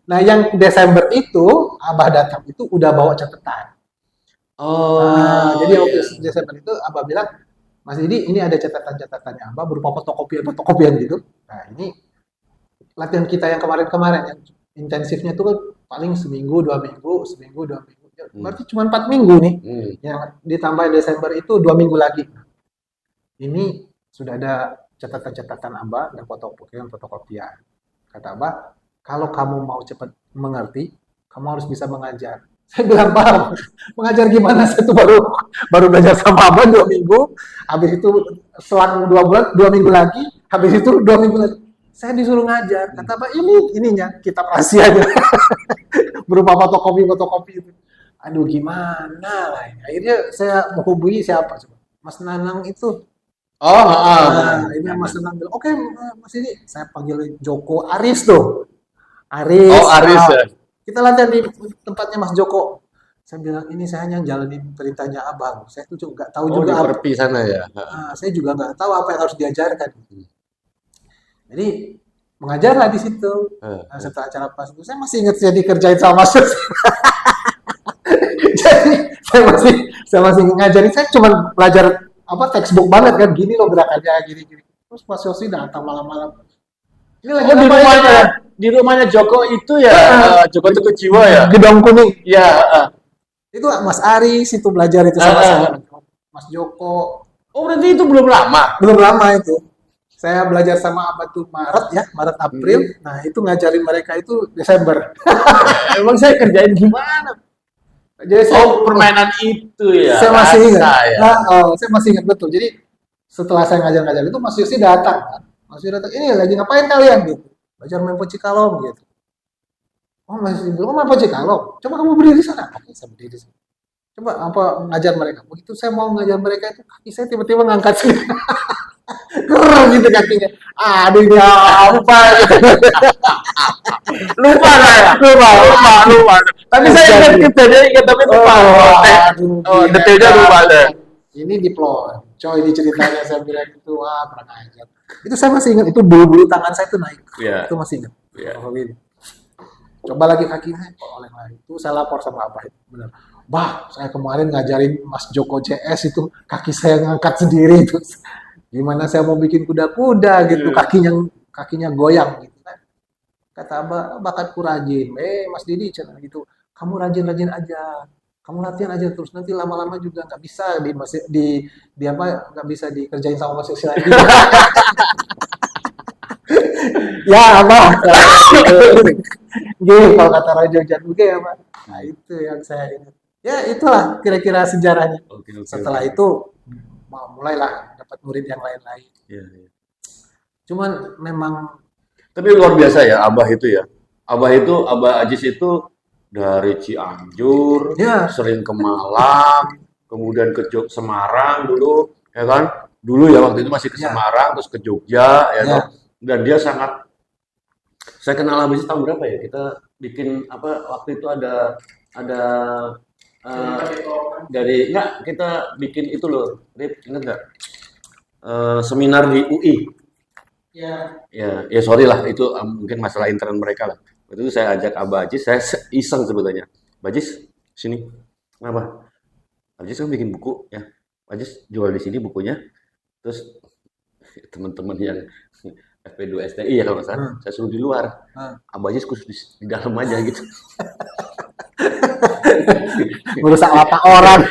nah yang Desember itu Abah datang itu udah bawa catatan. Nah, Oh jadi waktu iya. Desember itu Abah bilang, Mas Didi, ini ada catatan-catatannya Abah berupa fotokopian-fotokopian gitu. Nah, ini latihan kita yang kemarin-kemarin yang intensifnya itu kan paling seminggu 2 minggu, seminggu 2 minggu. Ya, Hmm. berarti cuma 4 minggu nih. Hmm. Yang ditambah Desember itu 2 minggu lagi. Ini sudah ada catatan-catatan Abah dan fotokopian-fotokopian. Kata Abah, kalau kamu mau cepat mengerti, kamu harus bisa mengajar. Saya bilang, Pak, mengajar gimana? Saya tuh baru belajar sama Abang 2 minggu, habis itu selang 2 bulan, 2 minggu lagi, habis itu 2 minggu lagi. Saya disuruh ngajar. Kata Pak, ininya, kitab rahasianya. Berupa fotokopi itu. Aduh, gimana lah. Akhirnya saya menghubungi siapa coba? Mas Nanang itu. Oh, Ini Mas Nanang bilang, oke, Mas ini. Saya panggil Joko Aris tuh. Aris. Oh, Aris ya. Kita latihan di tempatnya Mas Joko. Saya bilang, ini saya hanya jalanin perintahnya Abang. Saya tuh juga nggak tahu Oh, juga di apa. Perpi sana ya. Saya juga nggak tahu apa yang harus diajarkan. Jadi mengajarlah di situ. Nah, setelah acara pas itu saya masih ingat saya dikerjain sama Mas Yos. Jadi saya masih ngajarin, saya cuma belajar apa textbook banget kan, gini loh gerakannya, gini. Terus Mas Yosi datang malam-malam. Ini lagi Oh, ngapain? di rumahnya Joko itu ya, Joko Teguh Jiwa ya. Gedong Kuning. Ya, Itu Mas Aris itu belajar itu sama Mas Joko. oh berarti itu belum lama. Belum lama itu. Saya belajar sama Abah tuh Maret April. Nah, itu ngajarin mereka itu Desember. Emang saya kerjain gimana? Jadi Permainan itu ya. saya masih ingat. Ya. Saya masih ingat betul. Jadi setelah saya ngajar itu Mas Yosi datang kan. Mas Yosi datang, ini lagi ngapain kalian gitu? Belajar main pocikalong gitu. Oh, Mas Yosi bilang, main pocikalong. Coba kamu berdiri di sana. Oke, saya berdiri di sana. Coba apa ngajar mereka. Begitu saya mau ngajar mereka itu, kaki saya tiba-tiba ngangkat sini. Keren gitu kakinya. Aduh, ini apa gitu. Lupa saya. Lupa. Tapi saya ingat kejadiannya, tapi lupa. Detailnya lupa deh. Ini diplot. Coy, ini ceritanya saya bilang itu, kurang ajar. Itu saya masih ingat, itu bulu-bulu tangan saya itu naik. Iya. Itu masih ingat. Iya. Oh, ini. Coba lagi kakinya, oleh lagi. Itu saya lapor sama Abah itu. Benar. Bah, saya kemarin ngajarin Mas Joko CS itu, kaki saya ngangkat sendiri itu. Gimana saya mau bikin kuda-kuda gitu, kakinya goyang gitu kan. Kata Abah, bakatku rajin. Mas Didi cina gitu. Kamu rajin-rajin aja. Kamu latihan aja terus, nanti lama-lama juga nggak bisa nggak bisa dikerjain sama Mas Yosi lagi. Ya, Abah. Gini kalau kata Raja Jadmuge ya, Pak. Nah, itu yang saya ingat. Ya, itulah kira-kira sejarahnya. Oke. Setelah itu mulailah dapat murid yang lain-lain. Iya. Cuman memang Tapi luar biasa ya Abah itu ya. Abah Ajis itu dari Cianjur, ya, sering ke Malang, kemudian ke Semarang dulu, ya kan? Dulu ya waktu itu masih ke Ya. Semarang, terus ke Jogja, ya Ya. kan? Dan dia sangat, saya kenal Abah Ajis tahun berapa ya? Kita bikin apa? Waktu itu ada kita bikin itu loh, Rip, ingat nggak? Seminar di UI. ya, Ya sorry lah itu mungkin masalah intern mereka lah. Waktu itu saya ajak Abah Ajis, saya iseng sebetulnya. Abah Ajis, sini. Kenapa? Abah Ajis kan bikin buku ya. Abah Ajis jual di sini bukunya. Terus teman-teman yang FP2 STI ya kalau nggak salah, saya suruh di luar. Abah Ajis khusus di dalam aja gitu. merusak watak orang.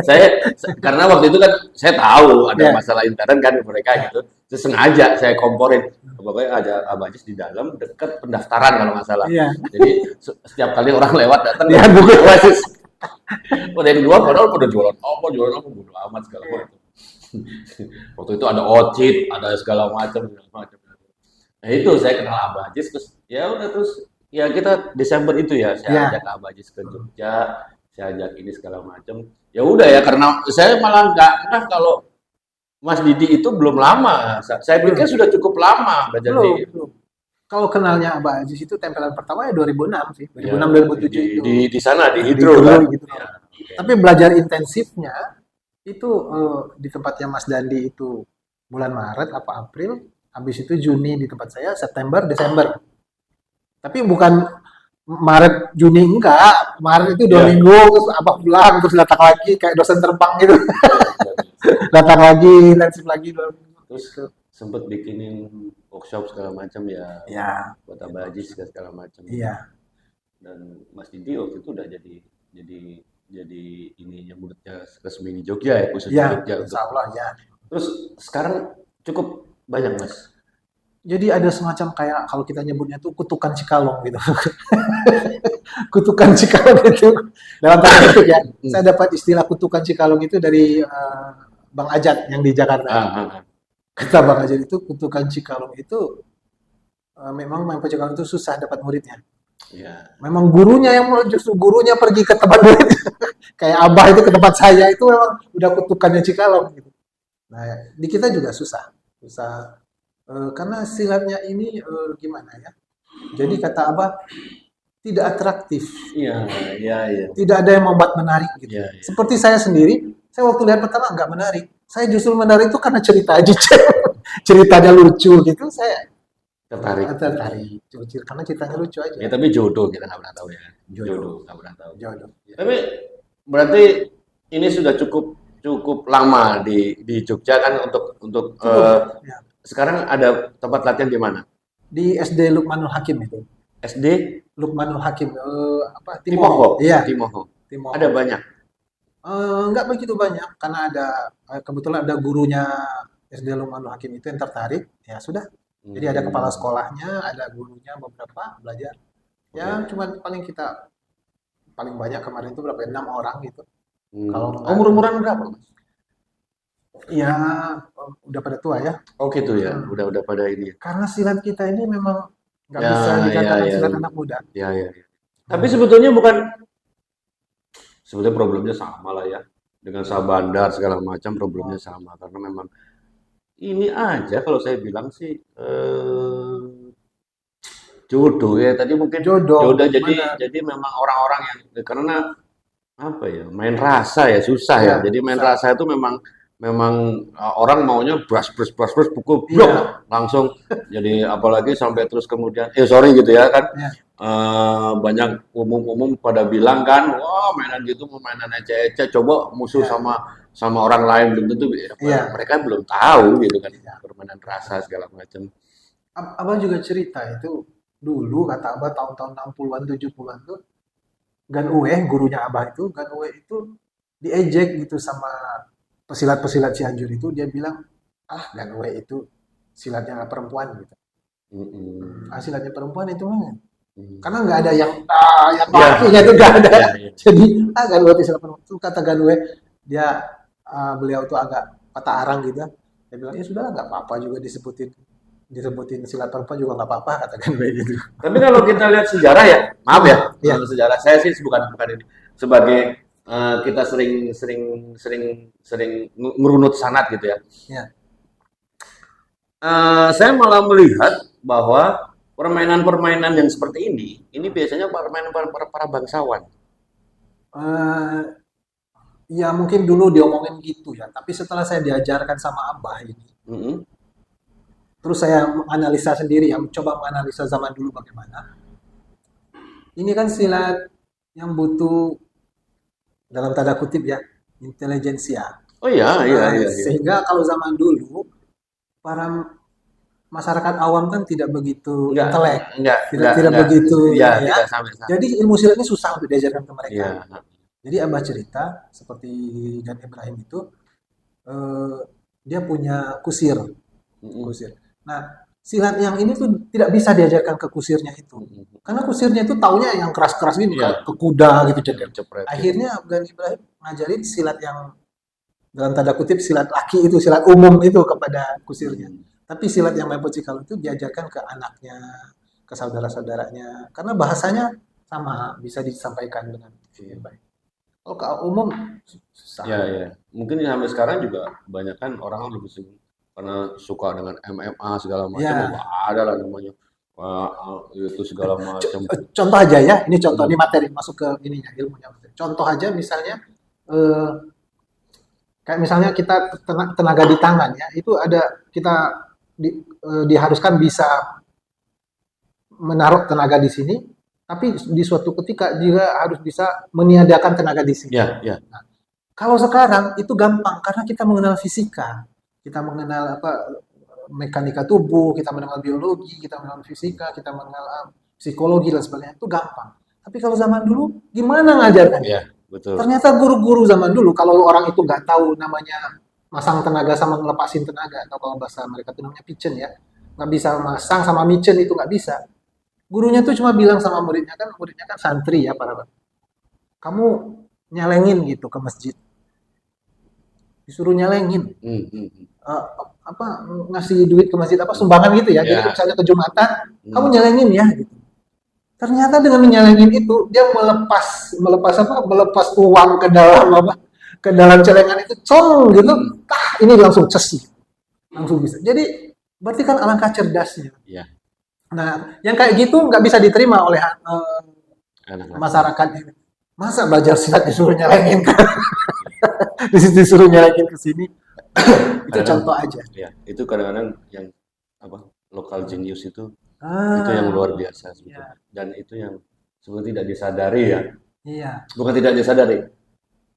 saya karena waktu itu kan saya tahu ada Ya. masalah intern kan di mereka gitu. Terus sengaja saya komporin. Pokoknya ada Abah Ajis di dalam dekat pendaftaran kalau nggak salah. Iya. Jadi setiap kali orang lewat datang Ya, buku. Abah Ajis. Udah yang dua padahal pada jualan apa bodo amat segala macam. Waktu itu ada ocit, ada segala macam. Nah itu saya kenal Abah Ajis terus ya udah terus ya kita Desember itu ya saya Ya. ajak Abah Ajis ke Jogja, saya ajak ini segala macam. Ya udah ya karena saya malah nggak nah kalau Mas Didi itu belum lama. Saya pikir sudah cukup lama belajar Belum. Kalau kenalnya Abah Ajis itu tempelan pertama ya 2006 sih. 2006 Ya, 2007 itu. di sana di Di Hidro Hidro kan. gitu. Ya, Tapi belajar intensifnya itu di tempatnya Mas Dandi itu bulan Maret apa April, habis itu Juni di tempat saya, September, Desember. Tapi bukan Maret, Juni enggak. Maret itu 2 Ya. minggu, terus Abah pulang, terus datang lagi kayak dosen terbang gitu. Datang lagi, intensif lagi 2 minggu. Terus sempet bikinin workshop segala macam ya Ya, buat Abah Ajis segala macam. iya. Dan Mas Didi waktu itu udah jadi ininya muridnya resmi di Jogja ya khusus di Iya, Jogja. insya Allah ya. Terus sekarang cukup banyak Mas. Jadi ada semacam kayak kalau kita nyebutnya tuh kutukan Cikalong gitu. Kutukan Cikalong itu dalam tanda kutip ya. Saya dapat istilah kutukan Cikalong itu dari Bang Ajat yang di Jakarta. Ah, ah, ah. Kata Bang Ajat itu kutukan Cikalong itu memang main Cikalong itu susah dapat muridnya. Ya. Memang gurunya yang justru gurunya pergi ke tempat murid. Kayak Abah itu ke tempat saya itu memang udah kutukannya Cikalong gitu. Nah, di kita juga susah. Susah. Karena silatnya ini gimana ya? Jadi kata Abah tidak atraktif, Iya, iya, iya. tidak ada yang membuat menarik gitu. Iya, iya. Seperti saya sendiri, saya waktu lihat pertama nggak menarik. Saya justru menarik itu karena cerita aja, ceritanya lucu gitu. Saya Tertarik. tertarik, karena ceritanya lucu aja. Ya, tapi jodoh kita nggak pernah tahu ya. Jodoh. Jodoh nggak pernah tahu. Jodoh. Ya. Tapi berarti ini sudah cukup cukup lama di Jogja kan untuk Ya. sekarang ada tempat latihan di mana? Di SD Lukmanul Hakim itu. SD Lukmanul Hakim, apa? Timoho. Iya, Timoho. Timoho. Ada banyak. Nggak begitu banyak karena ada kebetulan ada gurunya SD Lukmanul Hakim itu yang tertarik, ya sudah. Jadi ada kepala sekolahnya, ada gurunya beberapa belajar. Ya, cuma paling banyak kemarin itu berapa? 6 orang gitu. Kalau Umur-umuran berapa, Mas? ya udah pada tua ya. Oh gitu ya, udah pada ini. Karena silat kita ini memang nggak Ya, bisa dikatakan ya, ya. silat anak muda. Ya, ya, ya. Tapi sebetulnya sebetulnya problemnya sama lah ya. Dengan Sabandar segala macam problemnya sama karena memang ini aja kalau saya bilang sih jodoh ya tadi mungkin Jodoh, jadi benar. jadi memang orang-orang yang karena apa ya main rasa ya susah ya. Ya, Jadi main susah. rasa itu memang orang maunya bras pukul Iya, blok langsung jadi apalagi sampai terus kemudian sorry gitu ya kan ya, banyak umum pada bilang kan wah mainan gitu mau mainan ece-ece coba musuh ya, sama orang lain belum tentu iya. mereka belum tahu gitu kan Iya. permainan rasa segala macam. Abang juga cerita itu dulu kata Abah tahun-tahun 60-an 70-an tuh Gan Uwe, gurunya Abah itu, Gan Uwe itu diejek gitu sama pesilat-pesilat Cianjur itu dia bilang, "Ah, Gan Uwe itu silatnya perempuan gitu. Mm-mm. Ah, silatnya perempuan itu mah." Mm. Karena nggak ada yang yang Ya, lakinya itu nggak ada. ya, ya. Jadi, Gan Uwe itu silat perempuan. Itu kata Gan Uwe, dia beliau tuh agak patah arang gitu. Dia bilang, "Ya sudah nggak apa-apa juga disebutin silat perempuan juga nggak apa-apa," kata Gan Uwe gitu. Tapi kalau kita lihat sejarah ya, maaf ya, Iya, kalau sejarah saya sih bukan ini sebagai kita sering sering sering sering ngerunut sanat gitu ya. iya. Saya malah melihat bahwa permainan-permainan yang seperti ini biasanya permainan para bangsawan. Eh, Ya mungkin dulu diomongin gitu ya, tapi setelah saya diajarkan sama Abah ini, Mm-mm. terus saya menganalisa sendiri ya, mencoba menganalisa zaman dulu bagaimana. Ini kan silat yang butuh dalam tanda kutip ya, intelijensia. Oh iya, iya, Nah, iya, iya. sehingga kalau zaman dulu para masyarakat awam kan tidak begitu Enggak, intelek, tidak tidak enggak, begitu ya, ini ya. tidak sampai sana. Jadi ilmu silat ini susah untuk diajarkan ke mereka. Iya. Jadi Abah cerita seperti Gan Ibrahim itu eh, dia punya kusir. Mm-mm. Kusir. Nah, silat yang ini tuh tidak bisa diajarkan ke kusirnya itu. Mm-mm. Karena kusirnya itu taunya yang keras-keras gini, Iya, ke kuda gitu jadi. cepret. Akhirnya Gan Ibrahim ngajarin silat yang dalam tanda kutip silat laki itu, silat umum itu kepada kusirnya. Tapi silat yang main Cikal itu diajarkan ke anaknya, ke saudara-saudaranya. Karena bahasanya sama, bisa disampaikan dengan baik. Kalau ke umum susah. Ya, ya. Mungkin sampai sekarang juga kebanyakan orang lebih sering karena suka dengan MMA segala macam, Ya. ada lah namanya. Itu segala macam. Contoh aja ya, ini contoh, ini materi masuk ke ininya ilmunya. Contoh aja misalnya eh, kayak misalnya kita tenaga di tangan ya, itu ada kita diharuskan bisa menaruh tenaga di sini, tapi di suatu ketika juga harus bisa meniadakan tenaga di sini. Ya, ya. Kalau sekarang itu gampang karena kita mengenal fisika, kita mengenal apa mekanika tubuh, kita mengenal biologi, kita mengenal fisika, kita mengenal psikologi dan sebagainya itu gampang. Tapi kalau zaman dulu gimana ngajarkannya? Ya, betul. Ternyata guru-guru zaman dulu kalau orang itu nggak tahu namanya masang tenaga sama ngelepasin tenaga atau kalau bahasa mereka itu namanya pigeon ya. nggak bisa masang sama micen itu nggak bisa. Gurunya tuh cuma bilang sama muridnya kan santri ya para kamu nyelengin gitu ke masjid, disuruh nyelengin. Hmm, hmm, hmm. Eh, apa ngasih duit ke masjid apa sumbangan gitu ya. Jadi Ya. misalnya ke Jumatan, kamu Hmm. nyelengin ya gitu. Ternyata dengan menyelengin itu dia melepas apa? Melepas uang ke dalam apa? Ke dalam celengan itu, cong gitu. Hmm. Tah, ini langsung cesi, langsung bisa. Jadi berarti kan alangkah cerdasnya. Ya, Nah, yang kayak gitu nggak bisa diterima oleh anak-anak. masyarakat ini. Masa belajar silat disuruh nyelengin ke disuruh nyelengin ke sini? Itu contoh aja. Ya, itu kadang-kadang yang apa lokal genius itu Ah, yang luar biasa sebetulnya. iya, Dan itu yang sebetulnya tidak disadari ya. iya, Bukan tidak disadari,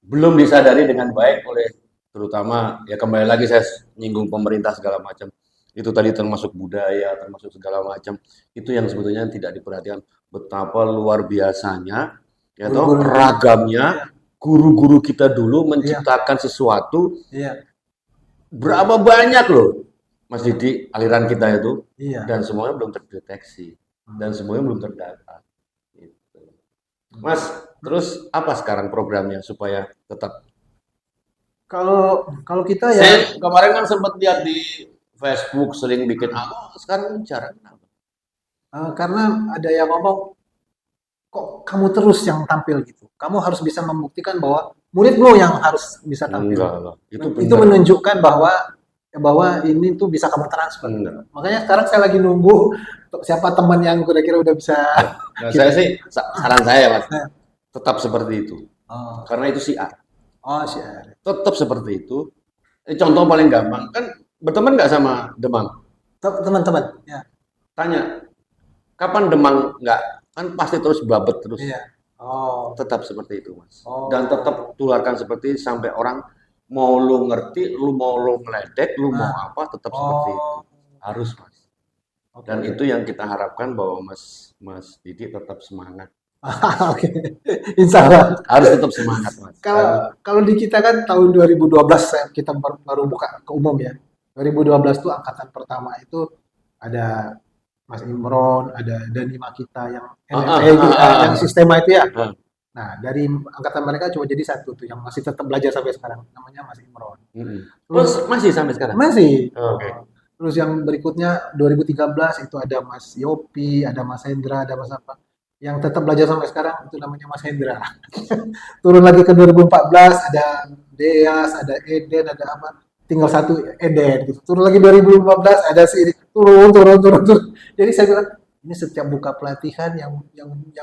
belum disadari dengan baik oleh terutama ya kembali lagi saya nyinggung pemerintah segala macam. Itu tadi termasuk budaya, termasuk segala macam. Itu yang sebetulnya tidak diperhatikan betapa luar biasanya ya toh guru-guru, ragamnya guru-guru kita dulu iya, menciptakan sesuatu iya, berapa banyak loh Mas Didi aliran kita itu iya. dan semuanya belum terdeteksi dan semuanya belum terdata. Gitu. Mas, terus apa sekarang programnya supaya tetap? Kalau kalau kita ya Saya kemarin kan sempat lihat di Facebook sering bikin apa, sekarang cara kenapa? karena ada yang ngomong kok kamu terus yang tampil gitu. Kamu harus bisa membuktikan bahwa muridmu yang harus bisa tampil. Enggak lah, itu Itu benar. menunjukkan bahwa ini tuh bisa kamu transfer. Enggak. Makanya sekarang saya lagi nunggu siapa teman yang kira-kira udah bisa. Nah, saya sih saran saya Mas, Nah, tetap seperti itu. oh, Karena itu siar. oh sih. Tetap seperti itu. Contoh paling gampang kan berteman nggak sama demam? Teman-teman, ya, Tanya, kapan demam nggak? Kan pasti terus babet terus. iya. Oh, Tetap seperti itu, Mas. oh, Dan tetap tularkan seperti itu sampai orang mau lu ngerti, lu mau lu ngeledek, lu mau nah, apa, tetap seperti itu. oh, Harus, Mas. oke, Dan oke. itu yang kita harapkan bahwa Mas Didi tetap semangat. Oke, insya Allah. Harus tetap semangat, Mas. Kalau kalau di kita kan tahun 2012 kita baru buka ke umum ya. 2012 tuh angkatan pertama itu ada Mas Imron, ada Dani Makita yang NFA itu, yang sistema itu ya. Ah. Nah, dari angkatan mereka cuma jadi satu tuh yang masih tetap belajar sampai sekarang, namanya Mas Imron. Terus Terus masih sampai sekarang? masih. Oke. Terus yang berikutnya 2013 itu ada Mas Yopi, ada Mas Hendra, ada Mas apa. Yang tetap belajar sampai sekarang itu namanya Mas Hendra. Turun lagi ke 2014 ada Deas, ada Eden, ada apa. Tinggal satu Eden gitu. Turun lagi 2015 ada si ini. Turun. Jadi saya bilang ini setiap buka pelatihan yang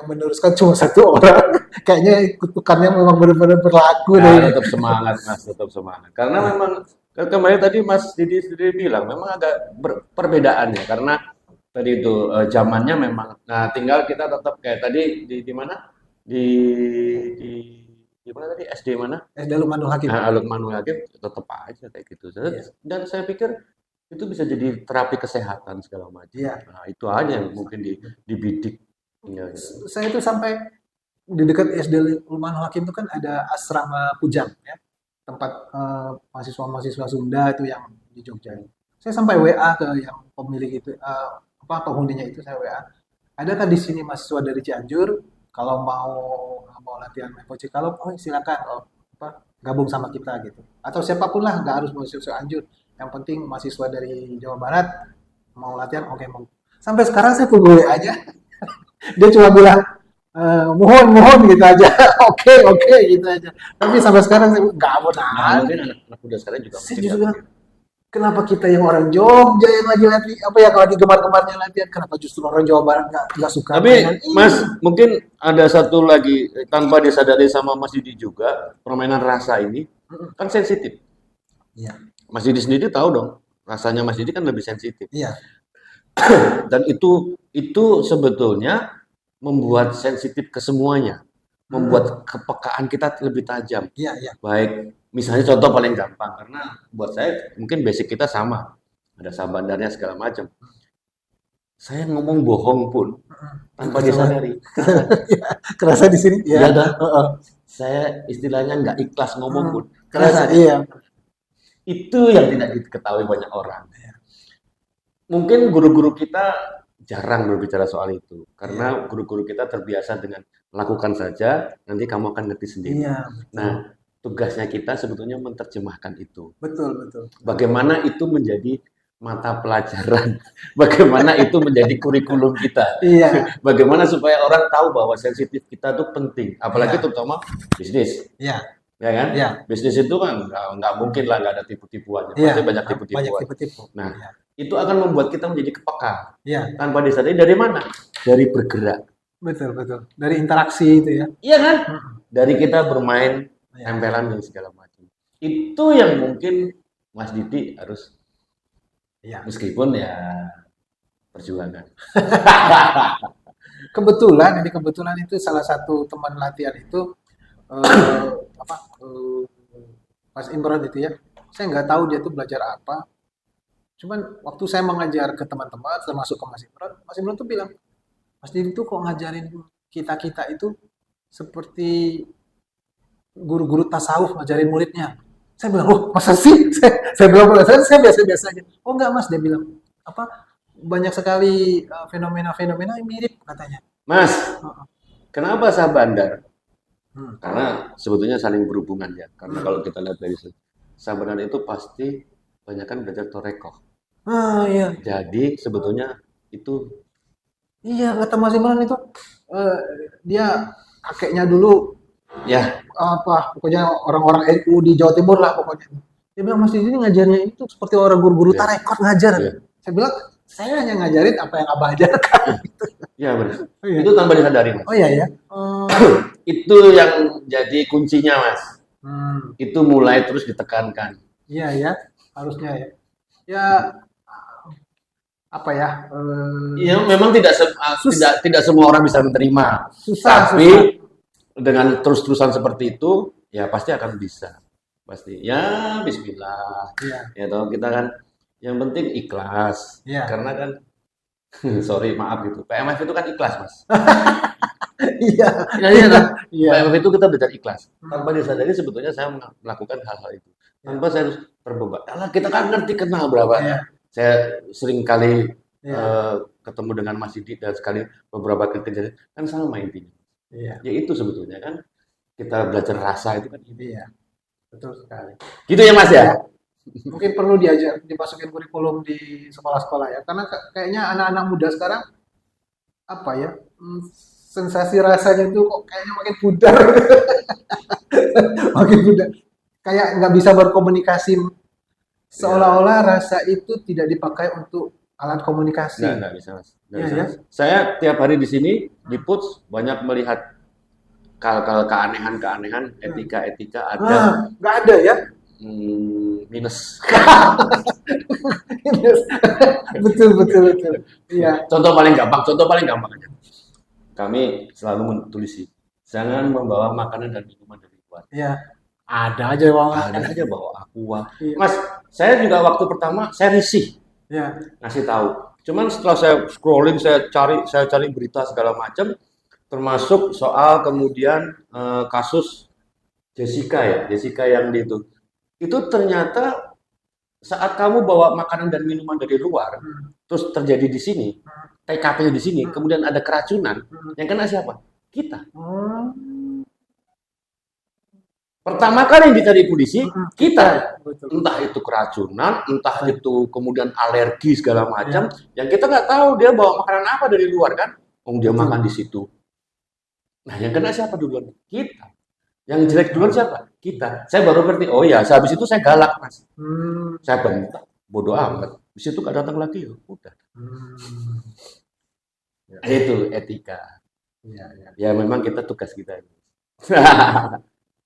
meneruskan cuma satu orang. Kayaknya kutukannya memang benar-benar berlaku Nah, deh. tetap semangat, Mas, tetap semangat. Karena memang kemarin tadi Mas Didi sendiri bilang memang agak perbedaannya karena tadi itu zamannya memang. Nah, tinggal kita tetap kayak tadi di mana? Di di di mana tadi? SD mana? SD Lukmanul Hakim. Nah, Lukmanul Hakim tetap aja kayak gitu. Iya. Dan saya pikir itu bisa jadi terapi kesehatan segala macam. Iya. Nah, itu aja yang mungkin dibidik. Ya, gitu. Saya itu sampai di dekat SD Lukmanul Hakim itu kan ada asrama Pujang ya, tempat mahasiswa-mahasiswa Sunda itu yang di Jogja. Saya sampai WA ke yang pemilik itu apa penghuninya itu saya WA. Adakah di sini mahasiswa dari Cianjur kalau mau latihan FOC kalau oh silakan oh, apa gabung sama kita gitu. Atau siapapun lah nggak harus mahasiswa Cianjur. Yang penting mahasiswa dari Jawa Barat mau latihan oke mau. Sampai sekarang saya tunggu WA aja. Dia cuma bilang mohon gitu aja. Oke gitu aja. Tapi sampai sekarang saya nggak mau Nah, mungkin anak-anak muda sekarang juga saya mungkin justru nggak bilang, kenapa kita yang orang Jogja yang lagi latihan, apa ya kalau lagi gemar-gemarnya latihan, kenapa justru orang Jawa Barat nggak suka Tapi mainan ini? Mas, mungkin ada satu lagi tanpa disadari sama Mas Didi juga, permainan rasa ini kan sensitif. Iya, Mas Didi sendiri tahu dong, rasanya Mas Didi kan lebih sensitif. iya, Dan itu sebetulnya membuat sensitif ke semuanya, membuat kepekaan kita lebih tajam. iya. Baik, misalnya contoh paling gampang karena buat saya mungkin basic kita sama, ada sabandarnya segala macam. Saya ngomong bohong pun tanpa disadari. Kerasa di sini, Iya ya. dah. Saya istilahnya nggak ikhlas ngomong pun. Kerasa, Kerasa. iya. Itu yang tidak diketahui banyak orang. mungkin guru-guru kita jarang berbicara soal itu karena guru-guru kita terbiasa dengan lakukan saja, nanti kamu akan ngerti sendiri. Iya, Nah, tugasnya kita sebetulnya menerjemahkan itu. betul. Bagaimana itu menjadi mata pelajaran, bagaimana itu menjadi kurikulum kita, Iya, bagaimana supaya orang tahu bahwa sensitif kita itu penting, apalagi Iya. terutama bisnis, iya, ya kan? iya, Bisnis itu kan nggak mungkin lah nggak ada tipu-tipuannya, iya. pasti banyak Banyak tipu-tipuan. tipu-tipu. Nah, Iya, itu akan membuat kita menjadi kepeka iya, tanpa disadari dari mana? Dari bergerak, betul. Dari interaksi itu ya. iya kan? Mm-mm. Dari kita bermain Iya. tempelan dan segala macam. Itu yang mungkin Mas Didi harus, Iya. meskipun ya perjuangan. Kebetulan itu salah satu teman latihan itu eh, apa Mas Imron itu ya. Saya nggak tahu dia tuh belajar apa. Cuman waktu saya mengajar ke teman-teman, termasuk ke Mas Imron tuh bilang, Mas Didi tuh kok ngajarin kita itu seperti guru-guru tasawuf ngajarin muridnya. Saya bilang, oh masa sih? Saya bilang, saya biasa-biasa aja. Oh enggak mas, dia bilang. Apa, banyak sekali fenomena-fenomena yang mirip katanya. Mas, Heeh. kenapa saya bandar? Hmm. Karena sebetulnya saling berhubungan ya. Karena Hmm. kalau kita lihat dari Sabandar itu pasti banyak kan belajar torekoh. Ah iya, Jadi sebetulnya itu iya kata Mas Imran itu eh, dia kakeknya dulu ya apa pokoknya orang-orang NU di Jawa Timur lah pokoknya. Dia bilang Mas Didi ini ngajarnya itu seperti orang guru-guru ya, tarekat ngajar. ya, Saya bilang saya hanya ngajarin apa yang Abah ajarkan. ya benar. Oh iya. Itu tanpa disadari mas. Oh iya ya. Itu yang jadi kuncinya mas. Itu mulai terus ditekankan. Iya ya, harusnya ya. Ya apa ya? Ya memang tidak Sus- tidak semua orang bisa menerima. susah. Tapi dengan terus-terusan seperti itu ya pasti akan bisa. Pasti. Ya bismillah. Iya, Ya toh kita kan yang penting ikhlas. iya. Karena kan sorry maaf gitu. PMF itu kan ikhlas, Mas. Iya, Ya, iya, toh. iya. PMF itu kita belajar ikhlas. Tanpa disadari sebetulnya saya melakukan hal-hal itu. Tanpa saya harus terbeban. Karena kita kan ngerti kenal berapa. Iya, Saya sering kali iya, ketemu dengan Mas Didi dan sekali beberapa kali kejadian kan sama intinya. iya, Ya itu sebetulnya kan kita belajar rasa itu kan ini. iya. Betul sekali. Gitu ya Mas ya? Mungkin perlu diajar, dimasukin kurikulum di sekolah-sekolah ya. Karena kayaknya anak-anak muda sekarang apa ya? Sensasi rasanya itu kok kayaknya makin pudar. Makin pudar. Kayak nggak bisa berkomunikasi. Seolah-olah rasa itu tidak dipakai untuk alat komunikasi. Nggak bisa Mas. Nggak Iya bisa, ya. Mas. Saya tiap hari di sini di PUTS banyak melihat keanehan-keanehan, etika-etika ada Nggak ada ya. minus. Betul. Iya, Contoh paling gampang aja. Kami selalu menulis jangan membawa makanan dan minuman dari luar. iya. Ada aja bang. Ada aja bawa aqua. Iya, Mas, saya juga waktu pertama saya risih iya, ngasih tahu. Cuman setelah saya scrolling, saya cari berita segala macam, termasuk soal kemudian kasus Jessica yang di itu ternyata saat kamu bawa makanan dan minuman dari luar, terus terjadi di sini, TKP-nya di sini, kemudian ada keracunan, yang kena siapa? Kita. Pertama kali yang dicari polisi, kita. betul. Entah itu keracunan, entah itu kemudian alergi segala macam, yang kita nggak tahu dia bawa makanan apa dari luar kan? Dia makan di situ. Nah, yang kena siapa duluan? Kita. Yang jelek duluan siapa? Kita. Saya baru ngerti. Oh ya, habis itu saya galak mas. Saya bentak, bodoh amat. Di situ nggak datang lagi, udah. Itu etika. Ya memang kita tugas kita.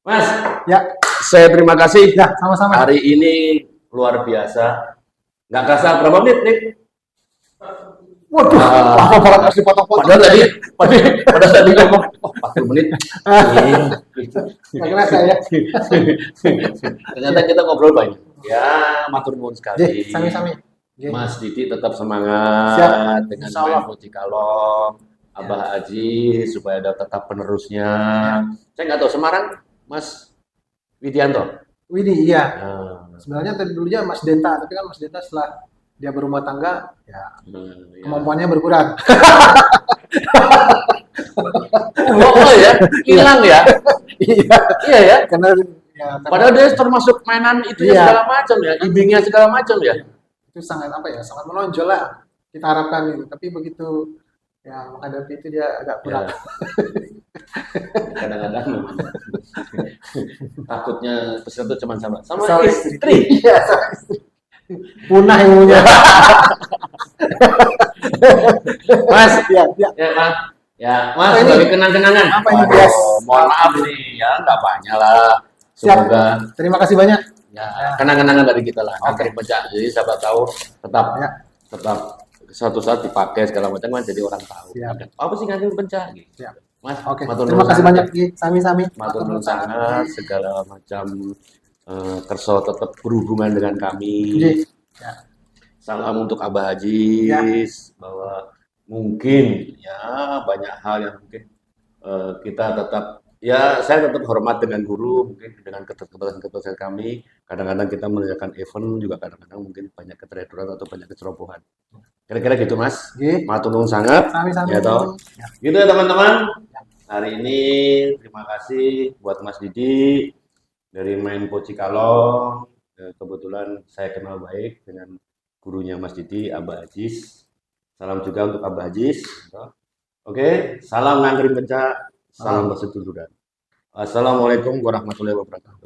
Mas, Ya, saya terima kasih. ya, sama-sama. Hari ini luar biasa. Nggak kerasa berapa menit nih? Waduh, lama banget harus dipotong-potong. Padahal tadi ngomong, 40 menit. Nggak kerasa ya. Ternyata kita ngobrol banyak. Ya, matur nuwun sekali. Jadi, sami-sami. Oke. Mas Didi tetap semangat Siap. dengan Insya Allah. main Mucikalong, Abah Aji supaya ada tetap penerusnya. Saya nggak tahu Semarang, Mas Widianto. Widih, iya. Nah, Sebenarnya tadi dulunya Mas Denta, tapi kan Mas Denta setelah dia berumah tangga, ya Ya. kemampuannya berkurang. Oh ya, hilang ya. Iya, Iya ya. karena ya, Padahal dia termasuk mainan itu Iya. segala macam ya, ibingnya segala macam ya. itu sangat apa ya, sangat menonjol lah kita harapkan itu. Tapi begitu ya menghadapi itu dia agak kurang. Ya. Kadang-kadang memang takutnya peserta cuma sama istri. Iya, sama istri. Punah ilmunya. Mas, Ya, ya. ya Mas, ya Mas, Apa ini? sebagai kenang-kenangan. Apa ini, Waduh, Bias? mohon maaf nih, ya nggak banyak lah. Siap. Semoga Terima kasih banyak. ya kenang-kenangan dari kita lah. Oke. Angkring pecah. Jadi siapa tahu tetap Ya. tetap suatu saat dipakai segala macam kan jadi orang tahu. Siap. Apa sih angkring pecah? Gitu. Siap. Mas, Oke. matur Terima nuwun kasih sangat. banyak Ki. Sami-sami. Matur nuwun sangat segala macam kerso tetap berhubungan dengan kami. Ji. Ya. Salam untuk Abah Hajis bahwa mungkin ya banyak hal yang mungkin kita tetap ya saya tetap hormat dengan guru mungkin dengan keterbatasan kami kadang-kadang kita mengerjakan event juga kadang-kadang mungkin banyak keteraturan atau banyak kecerobohan kira-kira gitu Mas. Ji. Matur nuwun sangat Sami-sami. ya toh. Ya. Gitu ya teman-teman. Hari ini terima kasih buat Mas Didi dari Main Cikalong. Kebetulan saya kenal baik dengan gurunya Mas Didi, Abah Hajis. Salam juga untuk Abah Hajis. Oke, salam ngangkring pencak, salam berseduluran. Assalamualaikum warahmatullahi wabarakatuh.